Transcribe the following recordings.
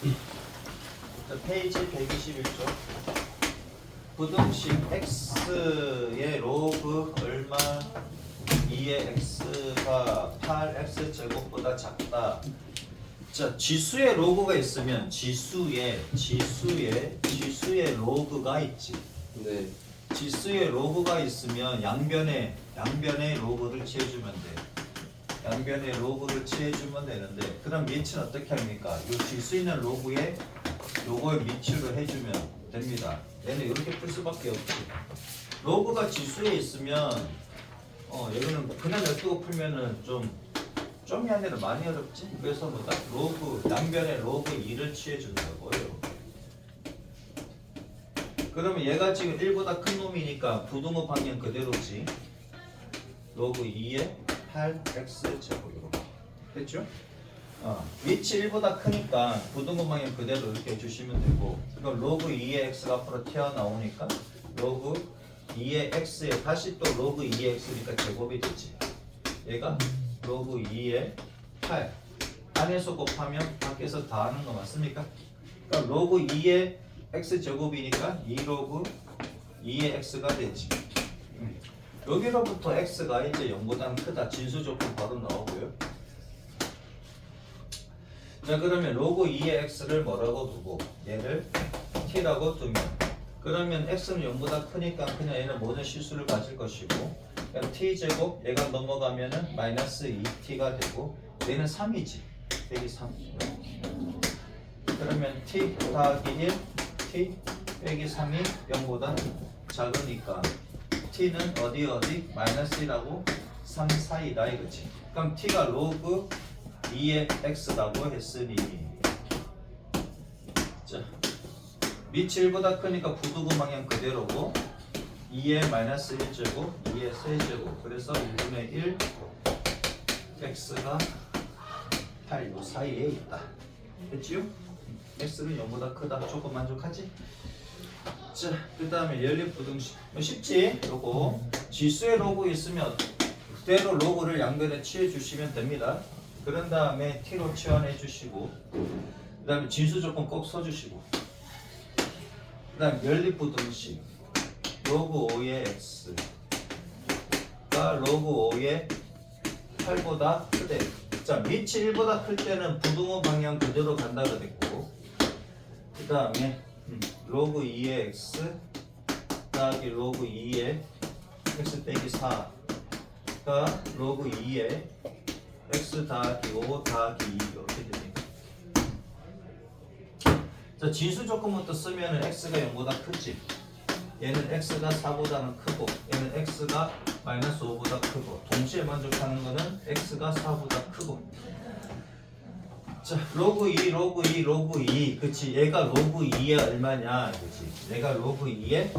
자, 페이지 121쪽. 부등식 x의 로그 얼마 2의 x가 8x 제곱보다 작다. 자, 지수의 로그가 있으면 지수의 로그가 있지. 네. 지수의 로그가 있으면 양변의 로그를 취해주면 돼. 양변의 로그를 취해주면 되는데, 그럼 밑은 어떻게 합니까? 이 지수 있는 로그에 요걸 밑으로 해주면 됩니다. 얘는 이렇게 풀 수밖에 없지. 로그가 지수에 있으면 여기는 그냥 냅두고 풀면은 좀이 아니라 많이 어렵지. 그래서 뭐다? 로그 양변의 로그 2를 취해준다고요. 그러면 얘가 지금 1보다 큰 놈이니까 부등호 방향 그대로지. 로그 2에 8x 제곱 이렇게 됐죠? 위치 1보다 크니까 부등호 방향 그대로 이렇게 해주시면 되고, 그럼 로그 2의 x가 앞으로 튀어나오니까 로그 2의 x에 다시 또 로그 2의 x니까 제곱이 되지. 얘가 로그 2의 8 안에서 곱하면 밖에서 더하는 거 맞습니까? 그러니까 로그 2의 x 제곱이니까 2 로그 2의 x가 되지. 여기로부터 x가 이제 0보다 크다. 진수 조건 바로 나오고요. 자, 그러면 로그 2의 x를 뭐라고 두고 얘를 t라고 두면, 그러면 x는 0보다 크니까 그냥 얘는 모든 실수를 가질 것이고, 그럼 t제곱 얘가 넘어가면은 마이너스 2t가 되고, 얘는 3이지. 빼기 3. 그러면 t 더하기 1 t 빼기 3이 0보다 작으니까 t는 어디 마이너스 1하고 3 사이다 이거지. 그럼 t가 로그 2의 x라고 했으니, 자, 밑이 1보다 크니까 부등호 방향 그대로고 2의 마이너스 1제곱 2의 세제곱, 그래서 2분의 1 x가 8 요 사이에 있다. 됐지요? x는 0보다 크다. 조금 만족하지? 자, 그 다음에 연립 부등식. 쉽지? 요거 지수의 로그 있으면 그대로 로그를 양변에 취해 주시면 됩니다. 그런 다음에 t로 치환해 주시고, 그 다음에 진수 조건 꼭 써주시고, 그 다음 연립 부등식 로그 5의 x가 로그 5의 8보다 크대. 자, 밑이 1보다 클 때는 부등호 방향 그대로 간다 그랬고, 그 다음에 로그 2의 x 더하기 로그 2의 x 빼기 4가 로그 2의 x 더하기 5 더하기 2 이렇게 됩니다. 자, 진수 조건부터 쓰면 x가 0보다 크지. 얘는 x가 4보다는 크고 얘는 x가 마이너스 5보다 크고, 동시에 만족하는 거는 x가 4보다 크고. 자, 로그 2 로그 2 로그 2 그치. 얘가 로그 2에 얼마냐 그치. 얘가 로그 2에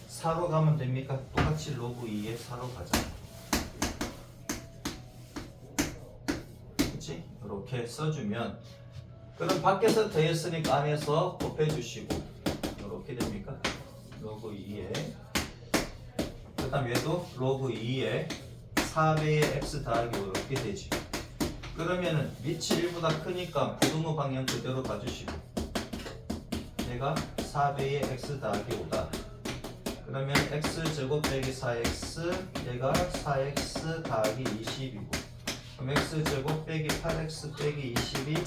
4로 가면 됩니까? 똑같이 로그 2에 4로 가자. 그치? 이렇게 써주면, 그럼 밖에서 더했으니까 안에서 곱해주시고 이렇게 됩니까? 로그 2에, 그 다음 얘도 로그 2에 4배의 x 더하기 5 이렇게 되지. 그러면은 밑이 1보다 크니까 부등호 방향 그대로 봐주시고, 얘가 4배의 x 더하기 5다. 그러면 x제곱 빼기 4x, 얘가 4x 더하기 20이고, 그럼 x제곱 빼기 8x 빼기 20이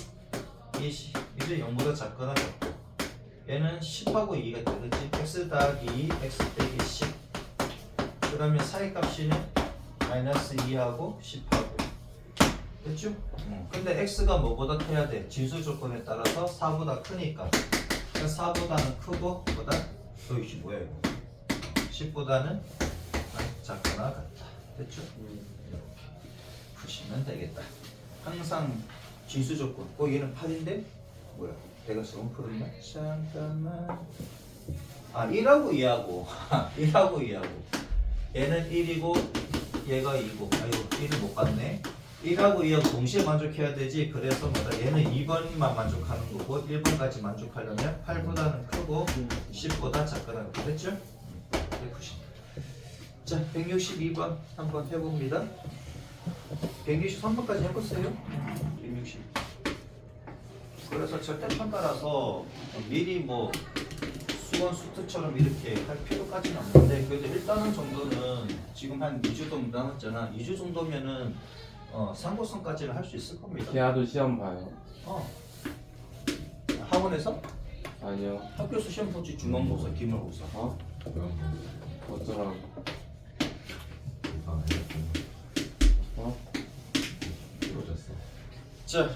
이제 0보다 작거나 같고, 얘는 10하고 2가 되겠지. x 더하기 2, x 빼기 10. 그러면 사이값이는 마이너스 2하고 10하고. 됐죠? 근데 x가 뭐보다 커야 돼? 진수 조건에 따라서 4보다 크니까. 그러니까 4보다는 크고 보다 더 이게 뭐야 이거? 10보다는 작거나 같다. 됐죠? 이렇게 푸시면 되겠다. 항상 진수 조건. 얘는 8인데 뭐야? 내가 잘못 풀었나? 잠깐만. 1하고 2하고 1하고 2하고 얘는 1이고 얘가 2고, 아이고 1을 못 봤네. 1하고 2하고 동시에 만족해야 되지. 그래서 뭐다? 얘는 2번만 만족하는 거고 1번까지 만족하려면 8보다는 크고 10보다 작거나. 됐죠? 자, 162번 한번 해봅니다. 163번까지 해보세요. 160. 그래서 절대평가라서 미리 뭐 수원 수트처럼 이렇게 할 필요까지는 없는데 그래도 일단은 정도는 지금 한 2주 정도 남았잖아. 2주 정도면은 상고성까지는 할 수 있을 겁니다. 기아도 시험 봐요. 학원에서 아니요. 학교에서 시험 보지 중간고사, 기말고사. 어? 어쩌라고? 어? 자,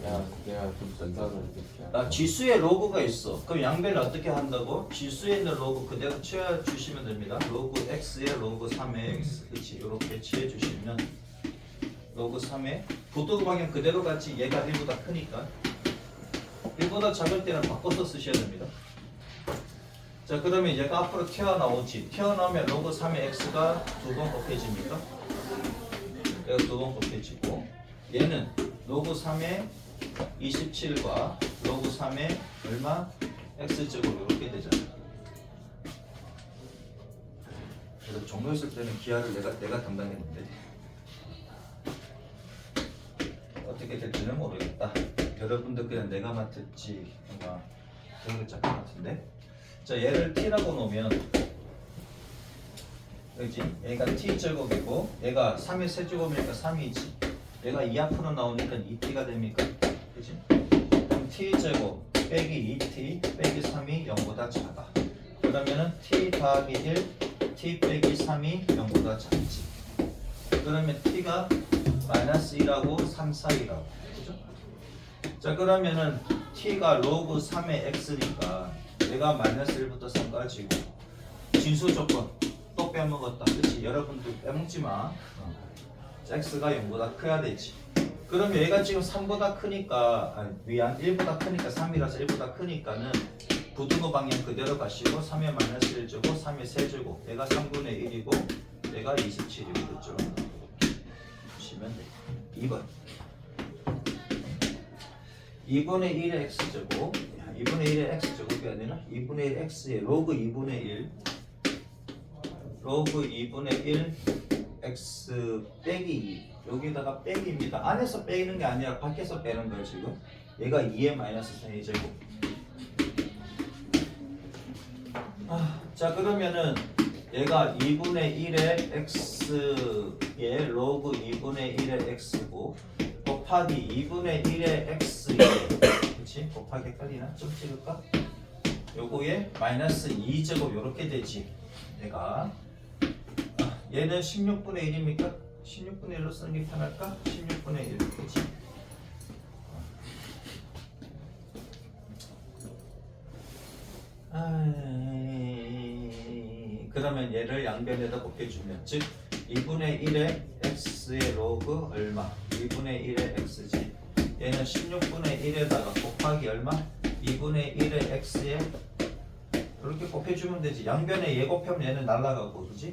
야, 내가 좀 전산을 이렇게. 지수에 로그가 있어. 그럼 양변을 어떻게 한다고? 지수에 있는 로그 그대로 채워주시면 됩니다. 로그 x에 로그 3의 x. 그렇지. 이렇게 채워주시면 로그 3의 부등 방향 그대로 같이 얘가 1보다 크니까 1보다 작을 때는 바꿔서 쓰셔야 됩니다. 자, 그러면 얘가 앞으로 튀어나오지. 튀어나오면 로그 3의 x가 2번 곱해집니까? 얘가 2번 곱해지고 얘는 로그 3의 27과 로그 3의 얼마? x제곱 이렇게 되잖아. 그래서 종료했을 때는 기하를 내가 담당했는데 어떻게 될지는 모르겠다. 여러분들 그냥 내가 맡을지 아마 그런 게 잡힌 것 같은데. 자, 얘를 t라고 놓으면 그지? 얘가 t제곱이고 얘가 3의 세제곱이니까 3이지. 얘가 2 앞으로 나오니까 2t가 됩니까? 그치? 그럼 t제곱 빼기 2t 빼기 3이 0보다 작아. 그러면은 t 더하기 1 t 빼기 3이 0보다 작지. 그러면 t가 마이너스 1하고 3 사이라고. 그죠? 자, 그러면은 t가 로그 3의 x니까 얘가 마이너스 1부터 3까지고 진수 조건 또 빼먹었다. 그치? 여러분들 빼먹지 마. x가 0보다 커야 되지. 그러면 얘가 지금 3보다 크니까 위안 1보다 크니까 3이라서 1보다 크니까는 부등호 방향 그대로 가시고 3의 마이너스 1제곱 3의 세제곱 얘가 3분의 1이고 얘가 27이고 그죠? 보시면 돼. 2번 2분의 1의 x제곱 2분의 1의 x제곱이 아니라 2분의 1 x의 로그 2분의 1 로그 2분의 1 x 빼기 2 여기다가 빼기입니다. 안에서 빼는 게 아니라 밖에서 빼는 거예요 지금. 얘가 2의 마이너스 3의 제곱. 자, 그러면은 얘가 2분의 1의 x의 로그 2분의 1의 x고 곱하기 2분의 1의 x의 그치? 곱하기 헷갈리나? 좀 찍을까? 요거에 마이너스 2제곱 요렇게 되지. 얘가 얘는 16분의 1입니까? 16분의 1로 쓰는 게 편할까? 16분의 1, 그치? 그러면 얘를 양변에다 곱해주면 즉 2분의 1의 x의 로그 얼마? 2분의 1의 x지. 얘는 16분의 1에다가 곱하기 얼마? 2분의 1의 x에 이렇게 곱해주면 되지. 양변에 얘 곱하면 얘는 날라가고, 그지?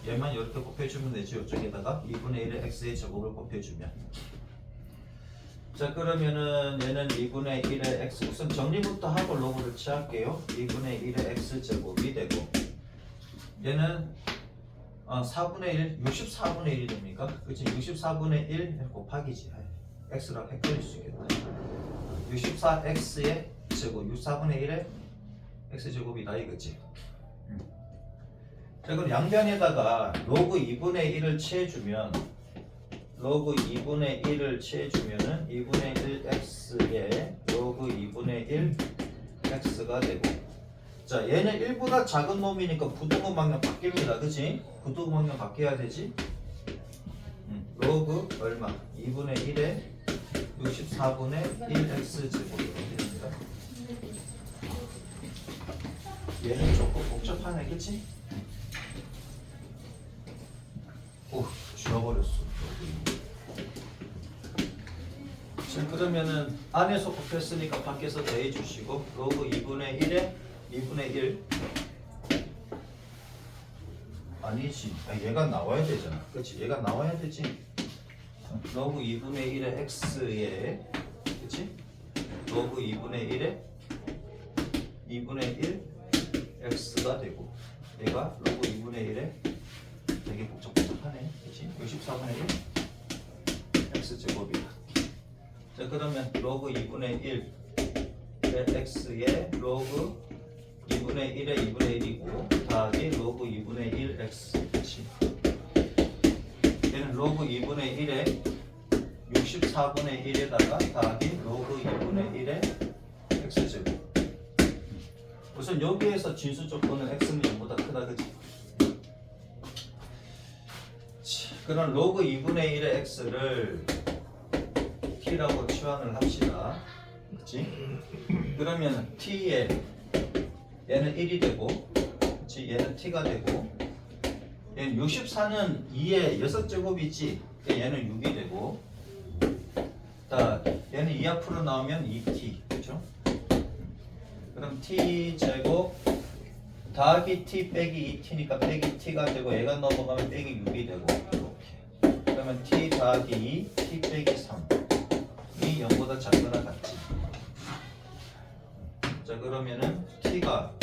얘만 이렇게 곱해주면 되지. 이쪽에다가 2분의 1의 x의 제곱을 곱해주면. 자, 그러면은 얘는 2분의 1의 x 우선 정리부터 하고 로그를 취할게요. 2분의 1의 x 제곱이 되고 얘는 4분의 1, 64분의 1이 됩니까? 그치? 64분의 1 곱하기지. x랑 헷갈릴 수 있겠다. 64x의 제곱, 64분의 1의 x제곱이다 이거지. 자, 그럼 양변에다가 로그 2분의 1을 채워주면 로그 2분의 1을 채워주면은 2분의 1x에 로그 2분의 1 x가 되고 자, 얘는 1보다 작은 놈이니까 부등호 방향 바뀝니다. 그치? 부등호 방향 바뀌어야 되지? 로그 얼마? 2분의 1에 64분의 1x 제곱이 됩니다. 얘는 조금 복잡하네, 그치? 오, 지워버렸어. 자, 그러면은 안에서 곱했으니까 밖에서 더해주시고 로그 2분의 1에 2분의 1 아니지. 얘가 나와야 되잖아. 그렇지? 얘가 나와야 되지. 로그 2분의 1의 x에 그렇지? 로그 2분의 1에 2분의 1 x가 되고 얘가 로그 2분의 1에 되게 복잡하네. 그렇지? 64분의 1 x제곱이다. 자 그러면 로그 2분의 1 x의 로그 2분의 1의 2분의 1이고 더하기 로그 2분의 1 x. 그렇지. 얘는 로그 2분의 1에 64분의 1에다가 더하기 로그 2분의 1의 x제곱. 우선 여기에서 진수 조건은 x는 0보다 크다. 그치? 그럼 로그 2분의 1의 x를 t라고 치환을 합시다. 그치? 그러면 t에 얘는 1이 되고, 그치? 얘는 t가 되고, 얘는 64는 2의 6제곱이지, 얘는 6이 되고, 얘는 2 앞으로 나오면 2t, 그죠? 그럼 t 제곱 더하기 t 빼기 2t니까 빼기 t가 되고, 얘가 넘어가면 빼기 6이 되고, 이렇게. 그러면 t 더하기 2, t 빼기 3. 이 0보다 작거나 같지. 자 그러면은 t가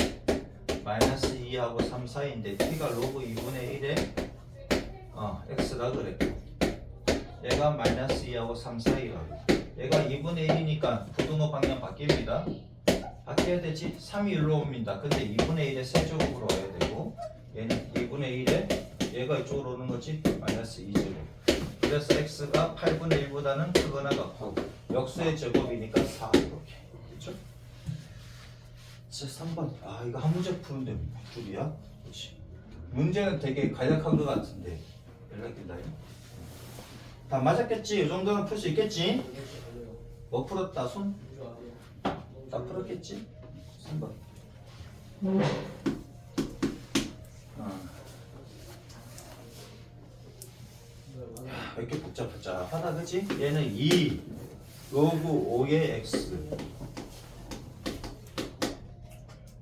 마이너스 2하고 3 사이인데 t가 로그 2분의 1에 x라 그랬고 얘가 마이너스 2하고 3 사이라고. 얘가 2분의 1이니까 부등호 방향 바뀝니다. 바뀌어야 되지. 3이 일로 옵니다. 근데 2분의 1에 세제곱으로 와야 되고 얘는 2분의 1에 얘가 이쪽으로 오는 거지. 마이너스 2제곱. 그래서 x가 8분의 1보다는 크거나 같고 역수의 제곱이니까 4 이렇게. 그렇죠? 자 3번. 아 이거 한 문제 푸는데 몇 줄이야? 그렇지. 문제는 되게 간략한 것 같은데 연락된다요. 다 맞았겠지? 이 정도는 풀 수 있겠지? 뭐 풀었다? 손? 다 풀었겠지? 3번. 왜 이렇게 복잡하다 그치? 얘는 2 로그 5의 x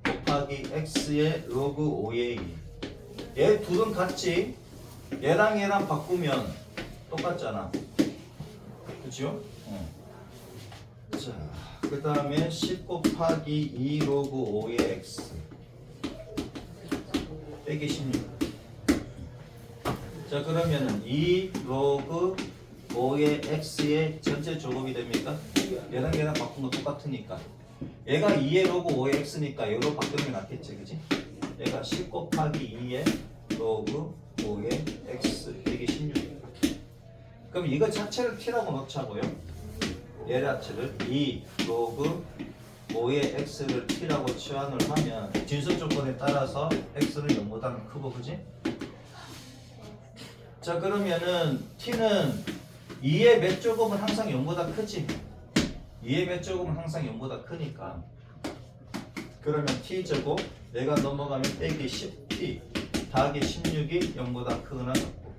곱하기 x의 로그 5의 2. 얘 둘은 같지? 얘랑 얘랑 바꾸면 똑같잖아. 그치요? 자, 그 다음에 10 곱하기 2 로그 5의 x 빼기 16. 자 그러면은 2 로그 5의 x의 전체 제곱이 됩니까? 얘랑 얘랑 바꾼 거 똑같으니까 얘가 2의 로그 5의 x니까 얘로 바꾸는 게 낫겠지 그지? 얘가 10 곱하기 2의 로그 5의 x 빼기 16. 그럼 이거 자체를 t라고 넣자고요. 얘 자체를 2 로그 5의 x를 t라고 치환을 하면 진수 조건에 따라서 x는 0보다는 크고 그지? 자 그러면은 t는 2의 몇 제곱은 항상 0보다 크지? 2의 몇 제곱은 항상 0보다 크니까 그러면 t제곱 얘가 넘어가면 빼기 10t 더하기 16이 0보다 크거나 같고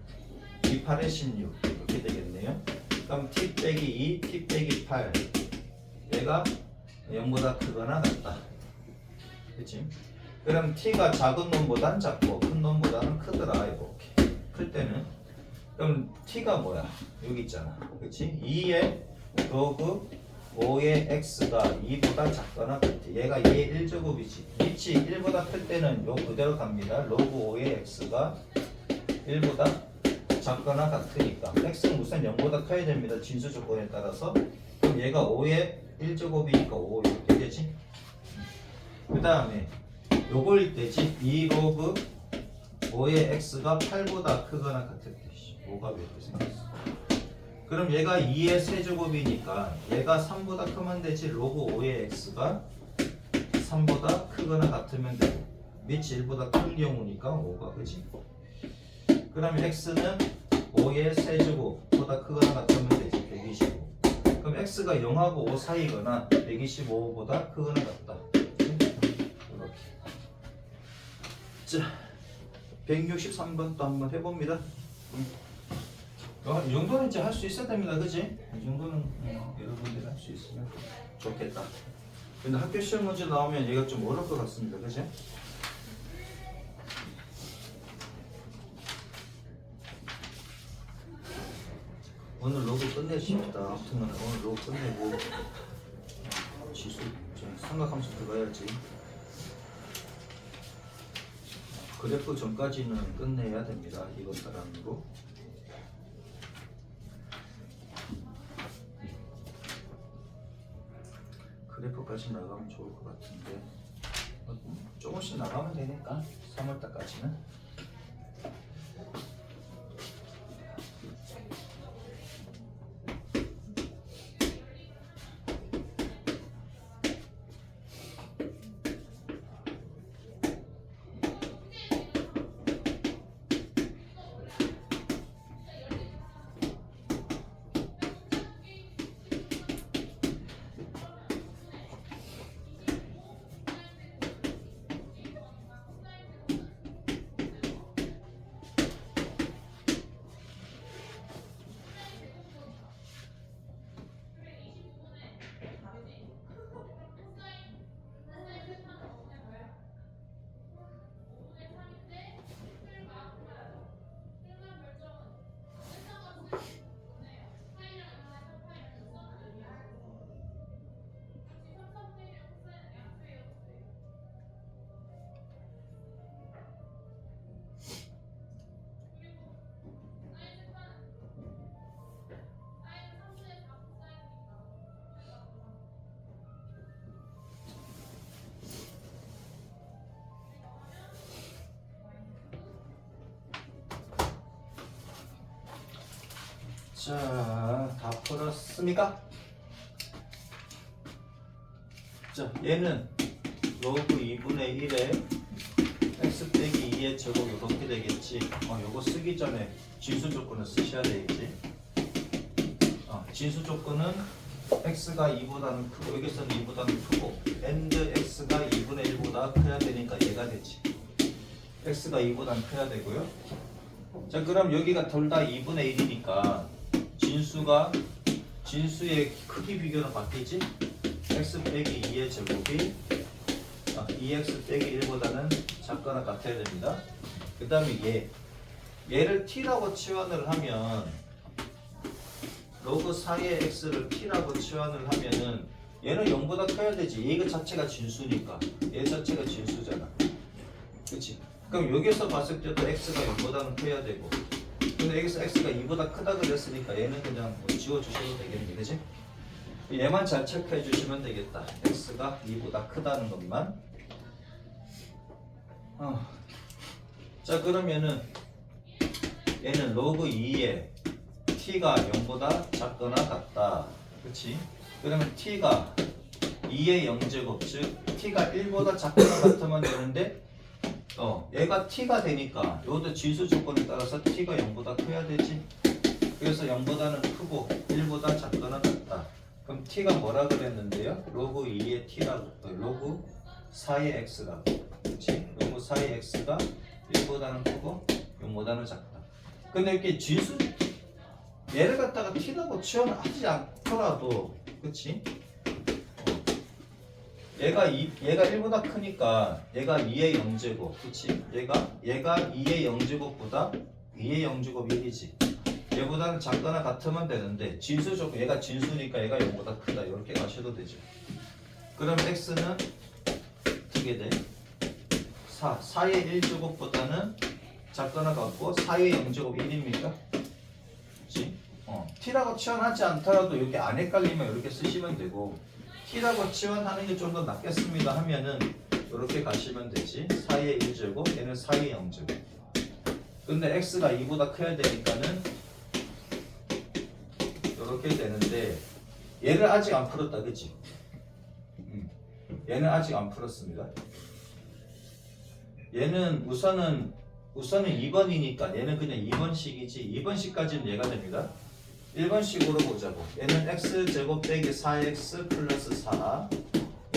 2, 8에 16 이렇게 되겠네요. 그럼 t 빼기 2, t 빼기 8 얘가 0보다 크거나 같다. 그치? 그럼 t가 작은 놈보단 작고 큰 놈보다는 크더라 이렇게. 클 때는 그럼 t가 뭐야? 여기 있잖아. 그치? 2의 로그 5의 x가 2보다 작거나 같아. 얘가 2의 1제곱이지. 밑이 1보다 클 때는 요 그대로 갑니다. 로그 5의 x가 1보다 작거나 같으니까 x는 우선 0보다 커야 됩니다. 진수 조건에 따라서. 그럼 얘가 5의 1제곱이니까 5 이렇게 되지. 그 다음에 요거일 때지. 2 로그 5의 x가 8보다 크거나 같을 때 5가 왜 이렇게 생겼어? 그럼 얘가 2의 세제곱이니까 얘가 3보다 크면 되지. 로그 5의 x가 3보다 크거나 같으면 되고 밑이 1보다 큰 경우니까 5가 그지? 그럼 x는 5의 세제곱보다 크거나 같으면 되지. 125. 그럼 x가 0하고 5 사이거나 125보다 크거나 같다. 이렇게. 자 163번 또 한번 해봅니다. 이 정도는 이제 할 수 있어야 됩니다. 그지? 이 정도는 여러분들이 할 수 있으면 좋겠다. 근데 학교 시험 문제 나오면 얘가 좀 어려울 것 같습니다. 그지? 오늘 로그 끝내십시다. 아무튼 오늘 로그 끝내고 지수 삼각함수 들어가야지. 그래프 전까지는 끝내야 됩니다. 이것 따라하고 그래프까지 나가면 좋을 것 같은데 조금씩 나가면 되니까 3월달까지는. 자, 다 풀었습니까? 자, 얘는 로그 2분의 1에 x 빼기 2의 제곱 이렇게 되겠지. 요거 쓰기 전에 진수 조건을 쓰셔야 되겠지. 진수 조건은 x가 2보다는 크고, 여기서는 2보다는 크고, and x가 2분의 1보다 커야 되니까 얘가 되지. x가 2보다는 커야 되고요. 자, 그럼 여기가 둘 다 2분의 1이니까 진수의 크기 비교는 바뀌지? x 빼기 2의 제곱이 2x 빼기 1보다는 작거나 같아야 됩니다. 그 다음에 얘를 t라고 치환을 하면 로그 4의 x를 t라고 치환을 하면은 얘는 0보다 커야 되지. 얘 자체가 진수니까. 얘 자체가 진수잖아. 그치? 그럼 여기서 봤을 때도 x가 0보다는 커야 되고, 근데 여기서 x가 2보다 크다 그랬으니까 얘는 그냥 지워주셔도 되겠네. 그치? 얘만 잘 체크해 주시면 되겠다. x가 2보다 크다는 것만. 자, 그러면은 얘는 로그 2에 t가 0보다 작거나 같다. 그치? 그러면 t가 2의 0제곱, 즉 t가 1보다 작거나 같으면 되는데 얘가 t가 되니까 이것도 진수 조건에 따라서 t가 0보다 커야 되지. 그래서 0보다는 크고 1보다 작거나 같다. 그럼 t가 뭐라 그랬는데요? 로그 2의 t라고, 로그 4의 x라고. 그치? 로그 4의 x가 1보다는 크고 0보다는 작다. 근데 이렇게 진수 얘를 갖다가 t라고 치환하지 않더라도, 그치? 얘가 1보다 크니까 얘가 2의 0제곱, 그치? 얘가 2의 0제곱보다 2의 0제곱 1이지. 얘보다는 작거나 같으면 되는데 진수 조건, 얘가 진수니까 얘가 0보다 크다. 이렇게 가셔도 되죠. 그럼 x는 어떻게 돼? 4의 1제곱보다는 작거나 같고 4의 0제곱 1입니까? 그치? t라고 치환하지 않더라도 여기 안 헷갈리면 이렇게 쓰시면 되고, t라고 치환하는 게 좀 더 낫겠습니다 하면은 이렇게 가시면 되지. 4의 1제곱, 얘는 4의 0제곱. 근데 x가 2보다 커야 되니까는 이렇게 되는데, 얘를 아직 안 풀었다, 그치? 얘는 아직 안 풀었습니다. 얘는 우선은 2번이니까 얘는 그냥 2번식이지. 2번식까지는 얘가 됩니다. 1번식으로 보자고. 얘는 x제곱 빼기 4x 플러스 4,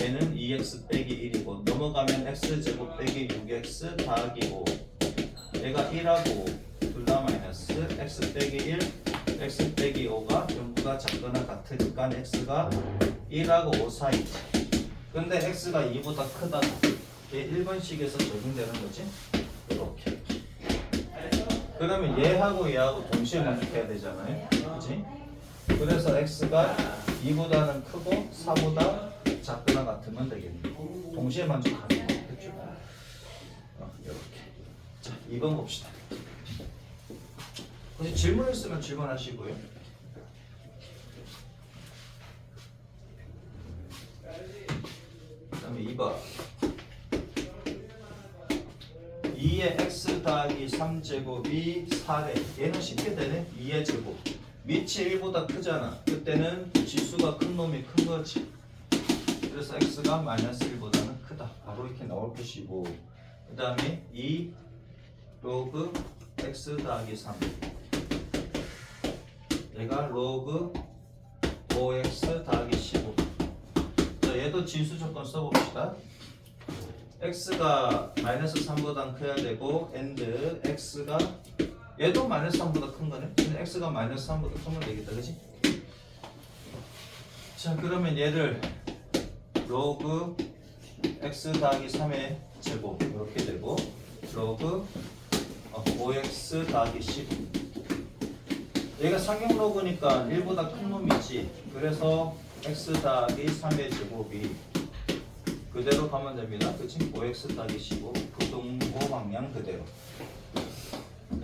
얘는 2x 빼기 1이고, 넘어가면 x제곱 빼기 6x 더하기 5, 얘가 1하고 둘 다 마이너스, x 빼기 1, x 빼기 5가 0보다 작거나 같으니까 x가 1하고 5 사이지. 근데 x가 2보다 크다고. 얘 1번식에서 적용되는 거지. 이렇게. 그러면 얘하고 얘하고 동시에 만족해야 되잖아요. 그치? 그래서 x가 2보다는 크고 4보다 작거나 같으면 되겠네. 동시에 만족하는 거. 그렇죠? 이렇게. 자, 2번 봅시다. 혹시 질문 있으면 질문하시고요. 그러면 2번 2의 x 더하기 3제곱이 4래. 얘는 쉽게 되네. 2의 제곱. 밑이 1보다 크잖아. 그때는 지수가 큰 놈이 큰 거지. 그래서 x가 마이너스 1보다는 크다. 바로 이렇게 나올 것이고, 그 다음에 2 로그 x 더하기 3. 얘가 로그 5x 더하기 15. 자, 얘도 진수 조건 써봅시다. x가 마이너스 3보다 커야 되고 and x가 얘도 마이너스 3보다 큰 거네. 근데 x가 마이너스 3보다 크면 되겠다, 그치? 자, 그러면 얘를 로그 x 더하기 3의 제곱 이렇게 되고 로그 5x 더하기 15. 얘가 상용 로그니까 1보다 큰 놈이지. 그래서 x 더하기 3의 제곱이 그대로 가면 됩니다. 그치? 5x 더하기 15 부등호 방향 그대로.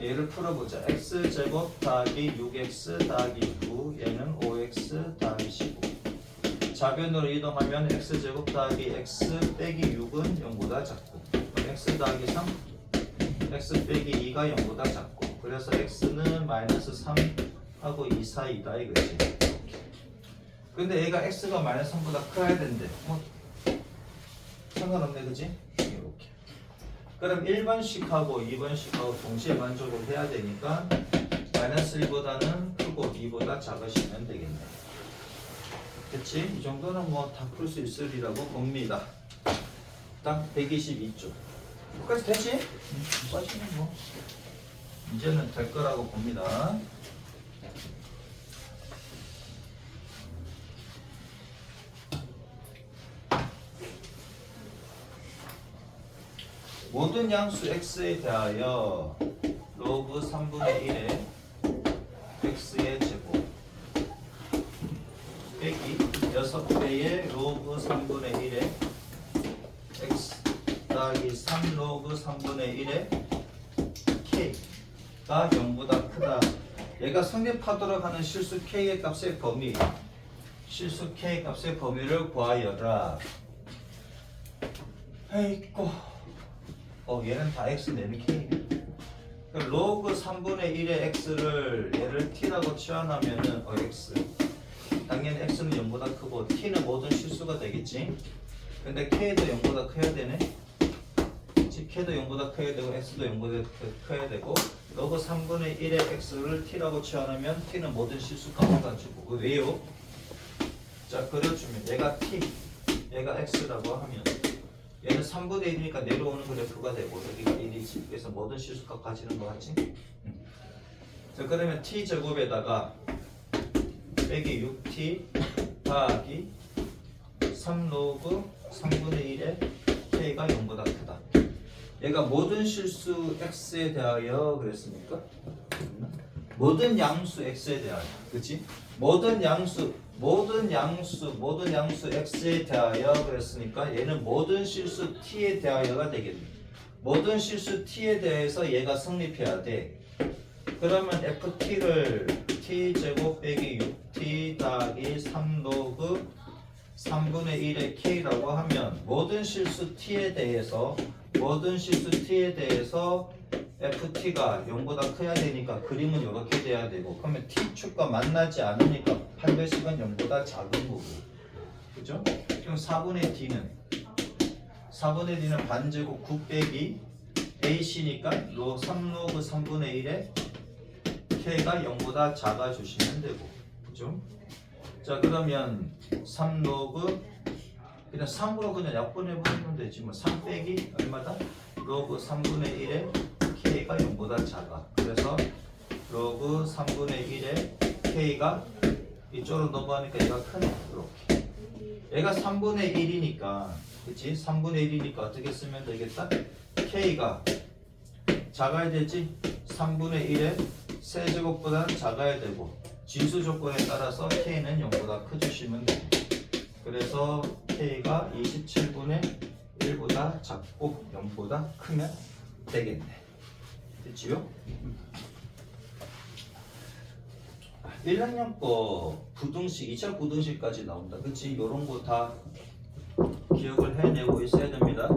얘를 풀어보자. x제곱 더하기 6x 더하기 9 얘는 5x 더하기 15. 좌변으로 이동하면 x제곱 더하기 x 빼기 6은 0보다 작고 x 더하기 3 x 빼기 2가 0보다 작고 그래서 x는 마이너스 3하고 2 사이다 이거지. 근데 얘가 x가 마이너스 3보다 커야 된대. 뭐 상관없네, 그치? 이렇게. 그럼 1번씩하고 2번씩하고 동시에 만족을 해야 되니까 마이너스 1보다는 크고 2보다 작으시면 되겠네. 됐지? 이 정도는 뭐 다 풀 수 있으리라고 봅니다. 딱 122쪽. 여기까지 되지? 빠지면 뭐 이제는 될 거라고 봅니다. 모든 양수 x에 대하여 로그 3분의 1의 x의 제곱 빼기 6배의 로그 3분의 1의 x 더하기 3 로그 3분의 1의 k가 0보다 크다. 얘가 성립하도록 하는 실수 k의 값의 범위, 실수 k 값의 범위를 구하여라. 에이꼬. 얘는 다 x 내는 k네. 로그 3분의 1의 x를 얘를 t라고 치환하면은 x. 당연히 x는 0보다 크고 t는 모든 실수가 되겠지. 근데 k도 0보다 커야 되네. k도 0보다 커야 되고 x도 0보다 커야 되고 로그 3분의 1의 x를 t라고 치환하면 t는 모든 실수값을 가지고 왜요? 자, 그려주면 얘가 t, 얘가 x라고 하면 얘는 3분의 1이니까 내려오는 그래프가 되고 여기가 1이지. 그래서 모든 실수값 가지는 거 같지? 자, 그러면 t제곱에다가 빼기 6t 더하기 3 로그 3분의 1의 k가 0보다 크다. 얘가 모든 실수 x에 대하여 그랬으니까 모든 양수 x에 대하여, 그치? 모든 양수 x에 대하여 그랬으니까 얘는 모든 실수 t에 대하여가 되겠네. 모든 실수 t에 대해서 얘가 성립해야 돼. 그러면 ft를 t제곱 빼기 6t 더하기 3 로그 3분의 1의 k라고 하면 모든 실수 t에 대해서 ft가 0보다 커야 되니까 그림은 이렇게 돼야 되고 그러면 t축과 만나지 않으니까 8배식은 0보다 작은 거고, 그죠? 그럼 4분의 d는 반제곱 9 빼기 ac니까 3 로그 3분의 1에 k가 0보다 작아 주시면 되고, 그죠? 자, 그러면 3 로그 그냥 3으로 그냥 약분해버리면 되지 뭐. 3 빼기 얼마다? 로그 3분의 1에 k가 0보다 작아. 그래서 로그 3분의 1에 k가 이쪽으로 넘어가니까 얘가 크네. 이렇게. 얘가 3분의 1이니까, 그치? 3분의 1이니까 어떻게 쓰면 되겠다? k가 작아야 되지? 3분의 1에 세제곱보다는 작아야 되고 진수 조건에 따라서 k는 0보다 커주시면 됩니다. 그래서 k가 27분의 1보다 작고 0보다 크면 되겠네. 됐지요? 1학년 거 부등식, 2차 부등식까지 나온다. 그치? 요런 거 다 기억을 해내고 있어야 됩니다.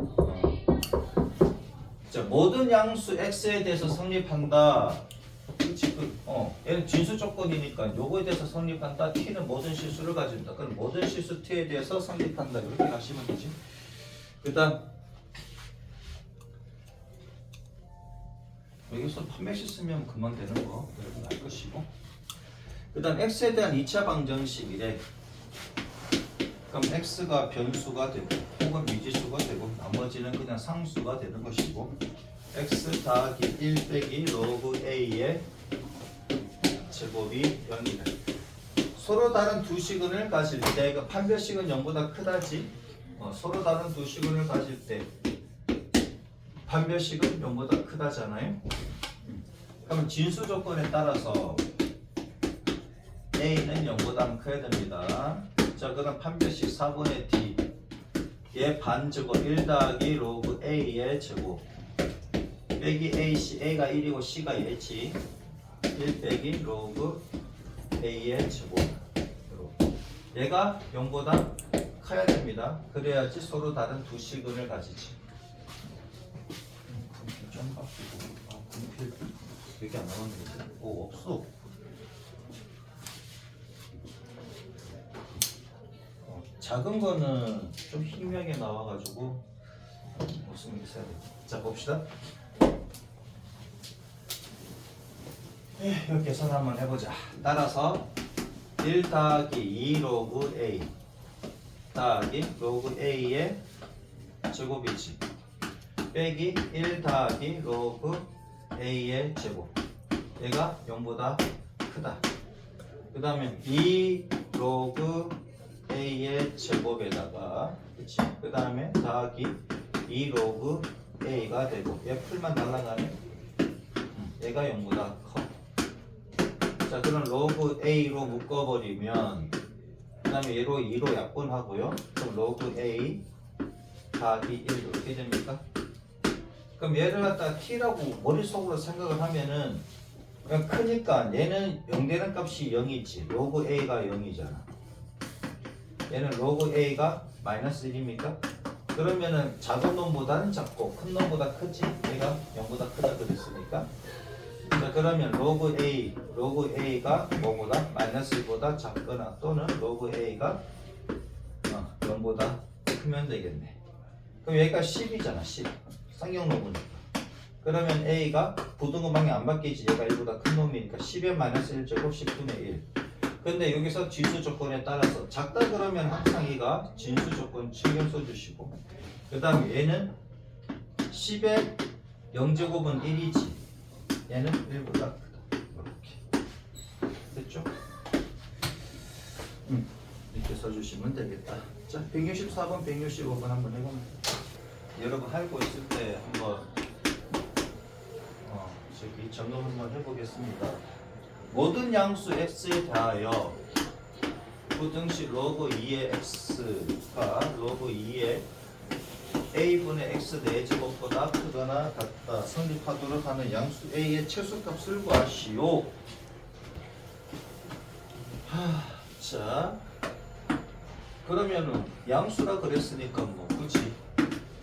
자, 모든 양수 x에 대해서 성립한다. 그치? 얘는 진수 조건이니까 요거에 대해서 성립한다. t는 모든 실수를 가진다. 그럼 모든 실수 t에 대해서 성립한다. 이렇게 가시면 되지. 그 다음 여기서 판매식 쓰면 그만 되는 거 여러분 알 것이고, 그 다음 x에 대한 2차 방정식이래. 그럼 x가 변수가 되고 혹은 미지수가 되고 나머지는 그냥 상수가 되는 것이고, x 더하기 1 빼기 로그 a의 제곱이 0이다. 서로 다른 두 시근을 가질 때, 그 판별식은 0보다 크다지. 서로 다른 두 시근을 가질 때 판별식은 0보다 크다잖아요. 그러면 진수 조건에 따라서 a는 0보다 커야 됩니다. 자, 그럼 판별식 4분의 d 얘 반제곱 1 더하기 로그 a의 제곱 빼기 ac, a가 1이고 c가 얘지. 1 빼기 로그 a의 제곱. 얘가 0보다 커야 됩니다. 그래야지 서로 다른 두 시근을 가지지. 분필 좀 바꾸고. 분필 여기 안 나왔는데. 오, 없어. 작은 거는 좀 희미하게 나와가지고 무슨 게 있어야 돼. 자, 봅시다. 이렇게 계산 한번 해보자. 따라서 1 더하기 2 로그 a 더하기 로그 a의 제곱이지. 빼기 1 더하기 로그 a의 제곱. 얘가 0보다 크다. 그 다음에 2 로그 a의 제곱에다가, 그치? 그 다음에 더하기 2 로그 a가 되고, 얘 풀만 날라가네. 얘가 0보다 커. 자, 그럼 로그 a로 묶어버리면, 그 다음에 얘로 2로 약분하고요. 그럼 로그 a 더하기 1 이렇게 됩니까? 그럼 얘를 갖다 t라고 머릿속으로 생각을 하면은 그냥 크니까 얘는 0 되는 값이 0이지. 로그 a가 0이잖아. 얘는 로그 a가 마이너스 1입니까? 그러면은 작은 놈보다는 작고 큰 놈보다 크지. 얘가 0보다 크다 그랬으니까. 자, 그러면 로그 a가 뭐보다 마이너스 1보다 작거나 또는 로그 a가 0보다 크면 되겠네. 그럼 얘가 10이잖아. 10 쌍용로분이니까. 그러면 a가 부등호 방이 안 바뀌지. 얘가 1보다 큰 놈이니까 10의 마이너스 1제곱 10분의 1. 근데 여기서 진수 조건에 따라서 작다 그러면 항상 얘가 진수 조건 신경 써주시고, 그 다음에 얘는 10의 0제곱은 1이지. 얘는 1보다 크다. 이렇게 됐죠? 이렇게 써주시면 되겠다. 자, 164번, 165번 한번 해봅니다. 여러분 할거 있을 때 한번 저기 점검 한번 해보겠습니다. 모든 양수 x에 대하여 부등식 로그 2의 x가 로그 2의 a분의 x 4제곱보다 크거나 같다 성립하도록 하는 양수 a의 최소값을 구하시오. 자, 그러면은 양수라 그랬으니까 뭐 그치?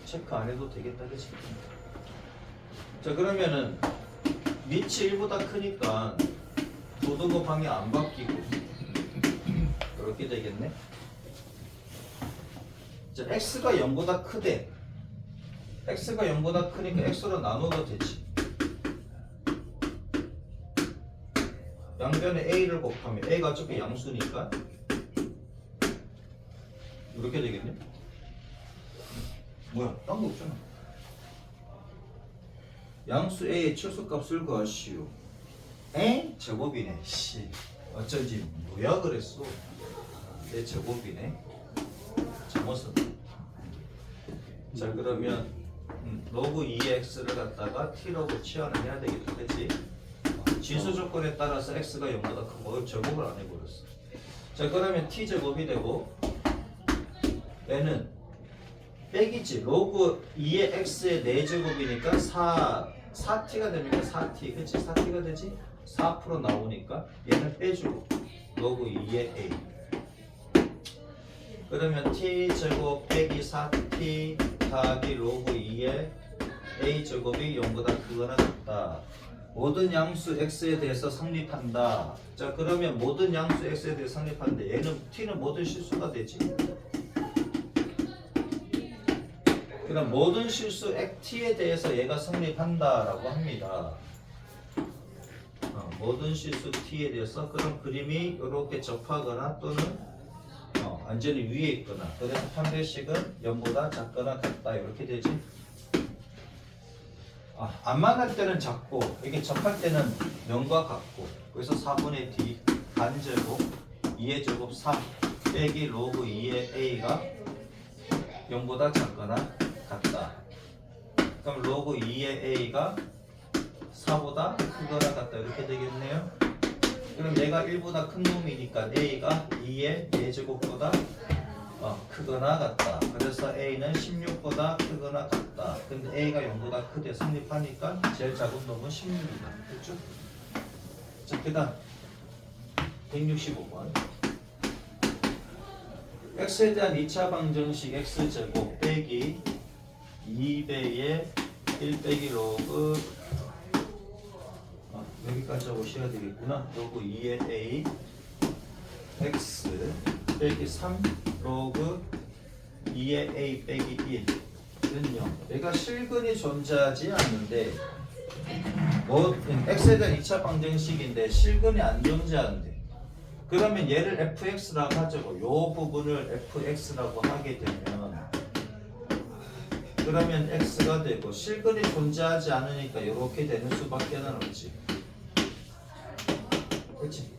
체크 안 해도 되겠다, 그치? 자, 그러면은 밑이 1보다 크니까 부등호 방이 안 바뀌고 그렇게 되겠네. 자, x가 0보다 크대. x가 0보다 크니까 x로 나눠도 되지. 양변에 a를 곱하면 a가 어차피 양수니까 이렇게 되겠네. 뭐야, 딴 거 없잖아. 양수 a의 최소값을 구하시오. 에? 제곱이네. 씨, 어쩐지 뭐야 그랬어. 내 제곱이네. 잘못 썼네. 자, 그러면 로그 2x를 갖다가 t라고 치환을 해야 되겠다, 그치? 진수 조건에 따라서 x가 0보다 크고 제곱을 안 해버렸어. 자, 그러면 t제곱이 되고 얘는 빼기지. 로그 2의 x의 4제곱이니까 4t가 됩니까? 4t, 그치? 4t가 되지? 4% 나오니까 얘는 빼주고 로그 2의 a. 그러면 t제곱 빼기 4t 더하기 로그 2의 a제곱이 0보다 크거나 같다. 모든 양수 x에 대해서 성립한다. 자, 그러면 모든 양수 x에 대해서 성립하는데 얘는 t는 모든 실수가 되지. 그럼 모든 실수 t에 대해서 얘가 성립한다라고 합니다. 모든 실수 t에 대해서 그런 그림이 이렇게 접하거나 또는 완전히 위에 있거나 그래서 판별식은 0보다 작거나 같다 이렇게 되지. 안 만날 때는 작고 이게 접할 때는 0과 같고 그래서 4분의 d 반제곱 2의 제곱 3 빼기 로그 2의 a가 0보다 작거나 같다. 그럼 로그 2의 a가 4보다 크거나 같다 이렇게 되겠네요. 그럼 얘가 1보다 큰 놈이니까 a가 2의 4제곱보다 크거나 같다. 그래서 a는 16보다 크거나 같다. 근데 a가 0보다 크대 성립하니까 제일 작은 놈은 16이다. 그렇죠? 자, 그 다음 165번 x에 대한 2차 방정식 x제곱 빼기 2배의 1 빼기 로그 여기까지 오셔야 되겠구나. 로그 2의 a x 빼기 3 로그 2의 a 빼기 1은요. 얘가 실근이 존재하지 않는데 x에 대한 2차 방정식인데 실근이 안 존재하는데 그러면 얘를 fx라고 하자고. 요 부분을 fx라고 하게 되면 그러면 x가 되고 실근이 존재하지 않으니까 이렇게 되는 수밖에 없지. 그렇지?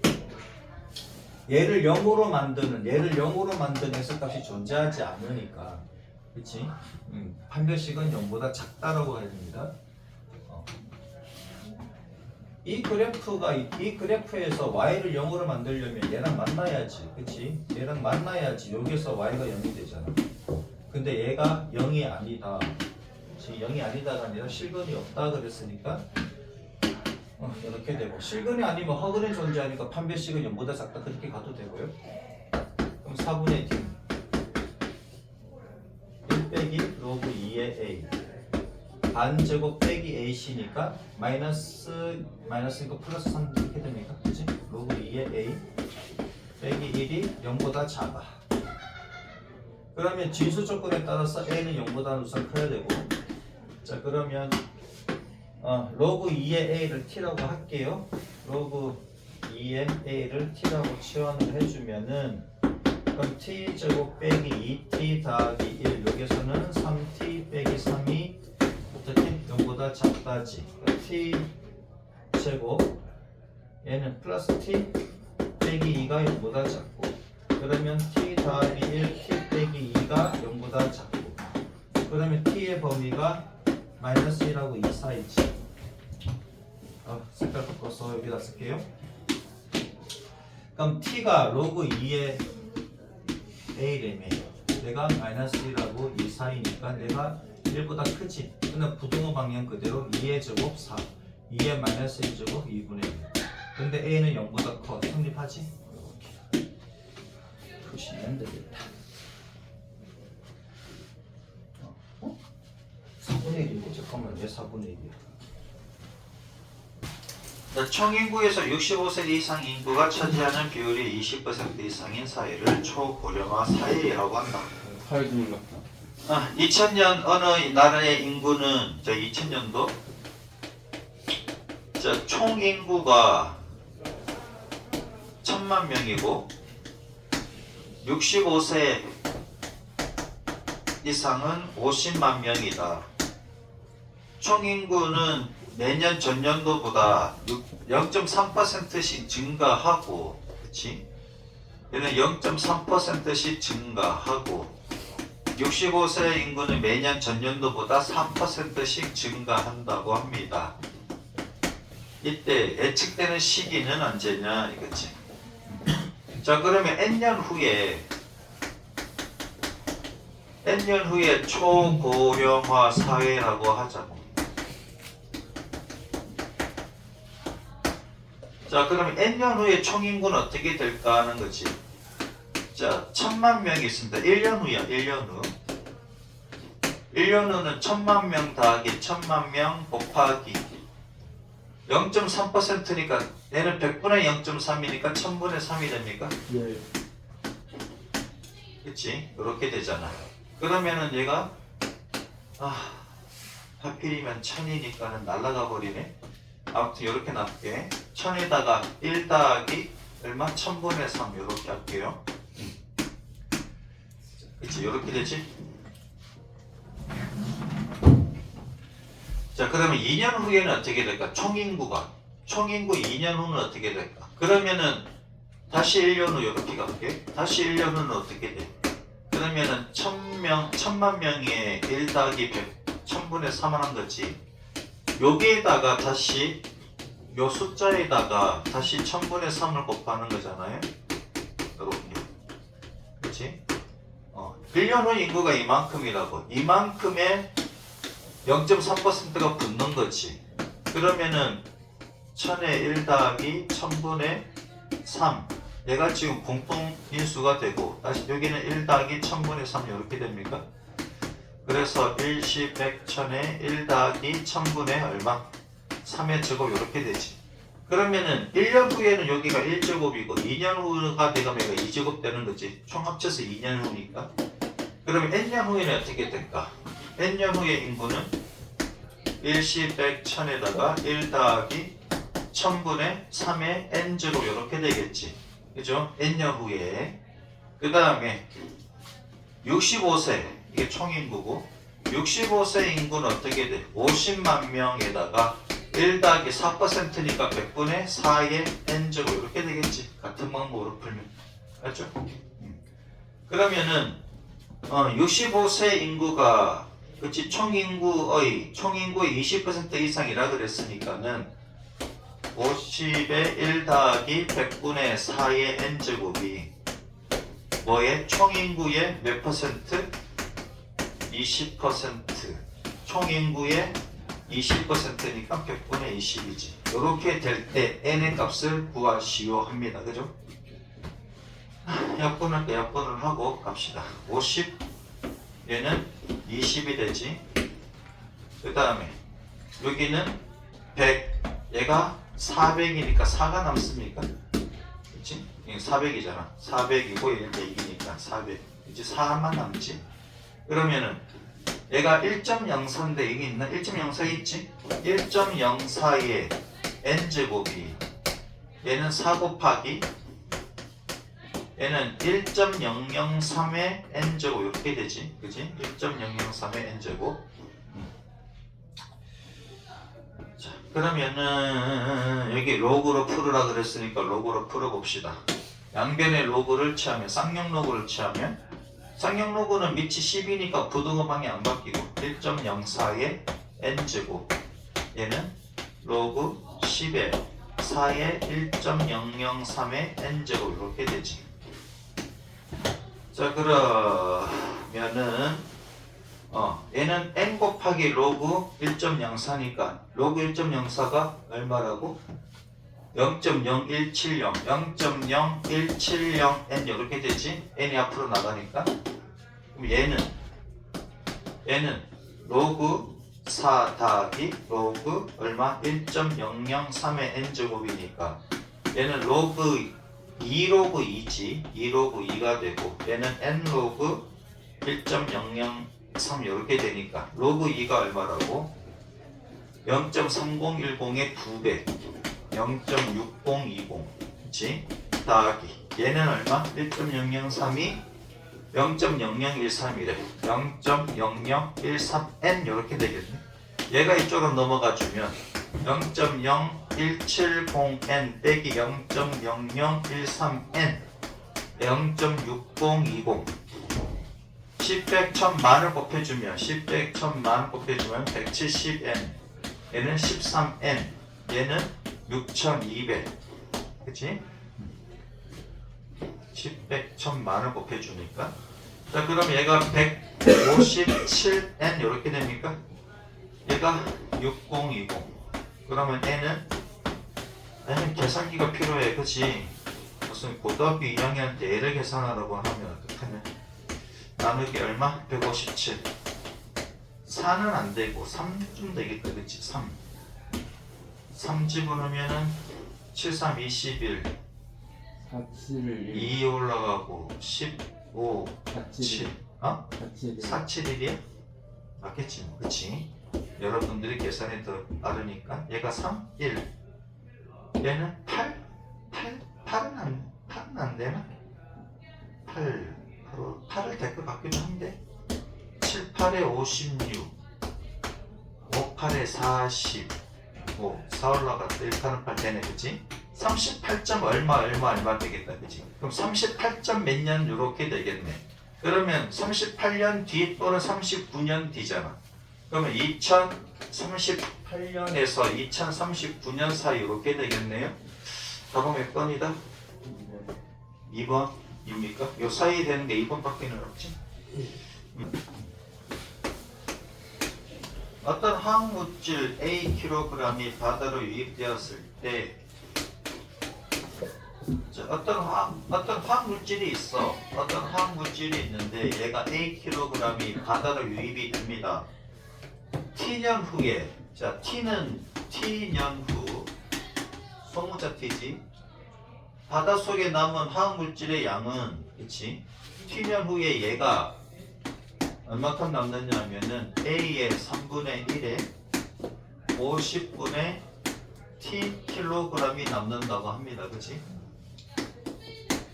얘를 0으로 만드는 x값이 존재하지 않으니까 그렇지? 판별식은 0보다 작다라고 해야 됩니다. 이 그래프에서 y를 0으로 만들려면 얘랑 만나야지. 그렇지? 얘랑 만나야지 여기서 y가 0이 되잖아. 근데 얘가 0이 아니다. 0이 아니다가 아니라 실근이 없다 그랬으니까 이렇게 되고 실근이 아니면 허근이 존재하니까 판별식은 0보다 작다 그렇게 가도 되고요. 그럼 4분의 d 1 빼기 로그 2의 a 반제곱 빼기 ac니까 마이너스니까 플러스 3 이렇게 됩니까? 그치? 로그 2의 a 빼기 1이 0보다 작아. 그러면 진수 조건에 따라서 a는 0보다 우선 커야 되고 자 그러면 로그 2의 a를 t라고 할게요. 로그 2의 a를 t라고 치환을 해주면은 그럼 t제곱 빼기 2t 더하기 1 여기서는 3t 빼기 3이 어떻게 0보다 작다지. t 제곱 얘는 플러스 t 빼기 2가 0보다 작고 그러면 t 더하기 1 t 빼기 2가 0보다 작고 그러면 t의 범위가 마이너스 1하고 2 사이지. 색깔 바꿔서 여기다 쓸게요. 그럼 t가 로그 2의 a래며 내가 마이너스 1하고 2 사이니까 내가 1보다 크지. 근데 부등호 방향 그대로 2의 제곱 4 2의 마이너스 1 제곱 2분의 1 근데 a는 0보다 커. 성립하지? 이렇게 보시면 되겠다. 4분의 1이고 잠깐만 왜 4분의 1이야? 총인구에서 65세 이상 인구가 차지하는 비율이 20% 이상인 사회를 초고령화 사회라고 한다. 팔도 올랐다. 2000년 어느 나라의 인구는 2000년도 총 인구가 1000만 명이고 65세 이상은 50만 명이다. 총 인구는 내년 전년도보다 0.3%씩 증가하고, 그렇지? 얘는 0.3%씩 증가하고, 65세 인구는 매년 전년도보다 3%씩 증가한다고 합니다. 이때 예측되는 시기는 언제냐 이거지. 자, 그러면 N년 후에 초고령화 사회라고 하자고. 자, 그러면 N년 후에 총인구는 어떻게 될까 하는 거지. 자, 1000만 명이 있습니다. 1년 후야, 1년 후. 1년 후는 1000만 명 더하기 1000만 명 곱하기 0.3%니까 얘는 100분의 0.3이니까 1000분의 3이 됩니까? 네. 그치? 이렇게 되잖아. 그러면은 얘가 하필이면 1000이니까는 날라가 버리네. 아무튼 이렇게 놔둘게. 1000에다가 1 더하기 얼마? 1000분의 3 이렇게 할게요. 그치? 이렇게 되지? 자, 그러면 2년 후에는 어떻게 될까? 총인구 2년 후는 어떻게 될까? 그러면은 다시 1년 후 이렇게 갈게. 다시 1년 후는 어떻게 돼? 그러면은 1000만 명에 1 더하기 100, 1000분의 3을 한 거지. 여기에다가 다시 요 숫자에다가 다시 1000분의 3을 곱하는 거잖아요. 이렇게. 그치? 1년 후 인구가 이만큼이라고. 이만큼의 0.3%가 붙는 거지. 그러면은 1000에 1 더하기 1000분의 3 얘가 지금 공통인수가 되고 다시 여기는 1 더하기 1000분의 3 이렇게 됩니까? 그래서 1, 10, 100, 1000에 1 더하기 1000분의 얼마? 3의 제곱 이렇게 되지. 그러면은 1년 후에는 여기가 1제곱이고 2년 후가 되면 얘가 2제곱 되는 거지. 총 합쳐서 2년 후니까. 그러면 n년 후에는 어떻게 될까? n년 후의 인구는 1, 10, 100, 1000에다가 1 더하기 1000분의 3의 n제곱 이렇게 되겠지. 그죠? n년 후에. 그 다음에 65세 이게 총인구고 65세 인구는 어떻게 돼? 50만 명에다가 1 더하기 4%니까 100분의 4의 n제곱 이렇게 되겠지. 같은 방법으로 풀면. 맞죠? 그러면은 65세 인구가 그치 총인구의 20% 이상이라 그랬으니까는 50의 1 더하기 100분의 4의 n제곱이 뭐의 총인구의 몇 퍼센트? 20%. 총인구의 20%니까 100분의 20이지. 이렇게 될 때 n의 값을 구하시오 합니다. 그죠? 약분을 하고 갑시다. 50 얘는 20이 되지. 그 다음에 여기는 100 얘가 400이니까 4가 남습니까? 그치? 이게 400이잖아. 400이고 얘는 100이니까 400 이제 4만 남지. 그러면은 얘가 1.04인데 여기 있나? 1.04 있지? 1.04의 n제곱이 얘는 4 곱하기 얘는 1.003의 n제곱 이렇게 되지. 그치? 1.003의 n제곱. 자, 그러면은 여기 로그로 풀으라 그랬으니까 로그로 풀어봅시다. 양변의 로그를 취하면 쌍용 로그를 취하면 쌍용 로그는 밑이 10이니까 부등호방이 안 바뀌고 1.04의 n제곱 얘는 로그 10의 4의 1.003의 n제곱 이렇게 되지. 자, 그러면은 얘는 n 곱하기 로그 1.04니까 로그 1.04가 얼마라고? 0.0170 0.0170n 이렇게 되지. n이 앞으로 나가니까. 그럼 얘는 로그 4 더하기 로그 얼마? 1.003의 n제곱이니까 얘는 로그 2로그 2지. 2로그 2가 되고 얘는 n로그 1.003 이렇게 되니까 로그 2가 얼마라고? 0.3010의 2배 0.6020 그치? 더하기 얘는 얼마? 1.003이 0.0013이래 0.0013n 이렇게 되겠네. 얘가 이쪽으로 넘어가 주면 0.0170n 빼기 0.0013n 0.6020 10, 100, 1000만을 곱해주면 10, 100, 1000만 곱해주면 170n 얘는 13n 얘는 6200 그치? 10, 100, 1000만을 곱해주니까 자 그럼 얘가 157n 이렇게 됩니까? 얘가 6020 그러면 n은 계산기가 필요해 그치? 무슨 고등학교 2학년 때 애를 계산하라고 하면 어떡하냐? 나누기 얼마? 157. 4는 안 되고 3좀 되겠다, 그치? 3. 3 집어넣으면은 7, 3, 21. 471 2 올라가고 15, 7. 471 어? 471 471이야? 맞겠지 뭐, 그치? 여러분들이 계산이 더 빠르니까 얘가 3, 1. 얘는 8? 8은 안 되나? 8을 될 것 같기도 한데 7, 8에 56 5, 8에 45 4 올라갔다 1, 8은 8 되네, 그치? 38점 얼마 되겠다, 그치? 그럼 38점 몇 년 요렇게 되겠네. 그러면 38년 뒤 또는 39년 뒤잖아. 그러면 2038년에서 2039년 사이 이렇게 되겠네요. 답은 몇 번이다? 2번입니까? 요 사이 되는 게 2번밖에 없지. 어떤 화학물질 A 바다로 유입되었을 때 어떤 화학물질이 있어. 어떤 화학물질이 있는데 얘가 Akg이 바다로 유입이 됩니다. T년 후에, 자 T는 T년 후, 소문자 T지. 바닷속에 남은 화학물질의 양은, 그치? T년 후에 얘가 얼마큼 남느냐 하면은 A의 3분의 1에 50분의 Tkg이 남는다고 합니다. 그치?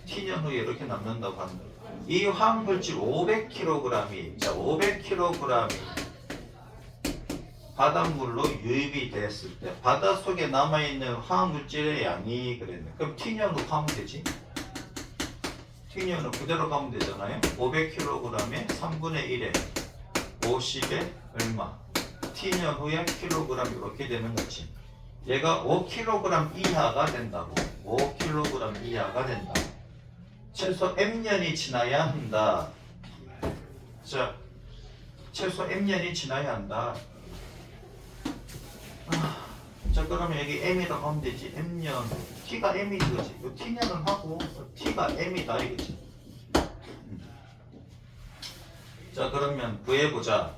T년 후에 이렇게 남는다고 합니다. 이 화학물질 500kg이, 자 500kg이 바닷물로 유입이 됐을 때 바닷속에 남아있는 화학물질의 양이 그랬네. 그럼 T년으로 가면 되지. T년으로 그대로 가면 되잖아요. 500kg에 3분의 1에 50에 얼마? T년 후에 킬로그램 이렇게 되는 거지. 얘가 5kg 이하가 된다고. 5kg 이하가 된다. 최소 M년이 지나야 한다. 자, 최소 M년이 지나야 한다. 자, 그러면 여기 M이라고 하면 되지. M년. T가 M이 이거지. 이 T년을 하고 T가 M이다 이거지. 자, 그러면 구해보자.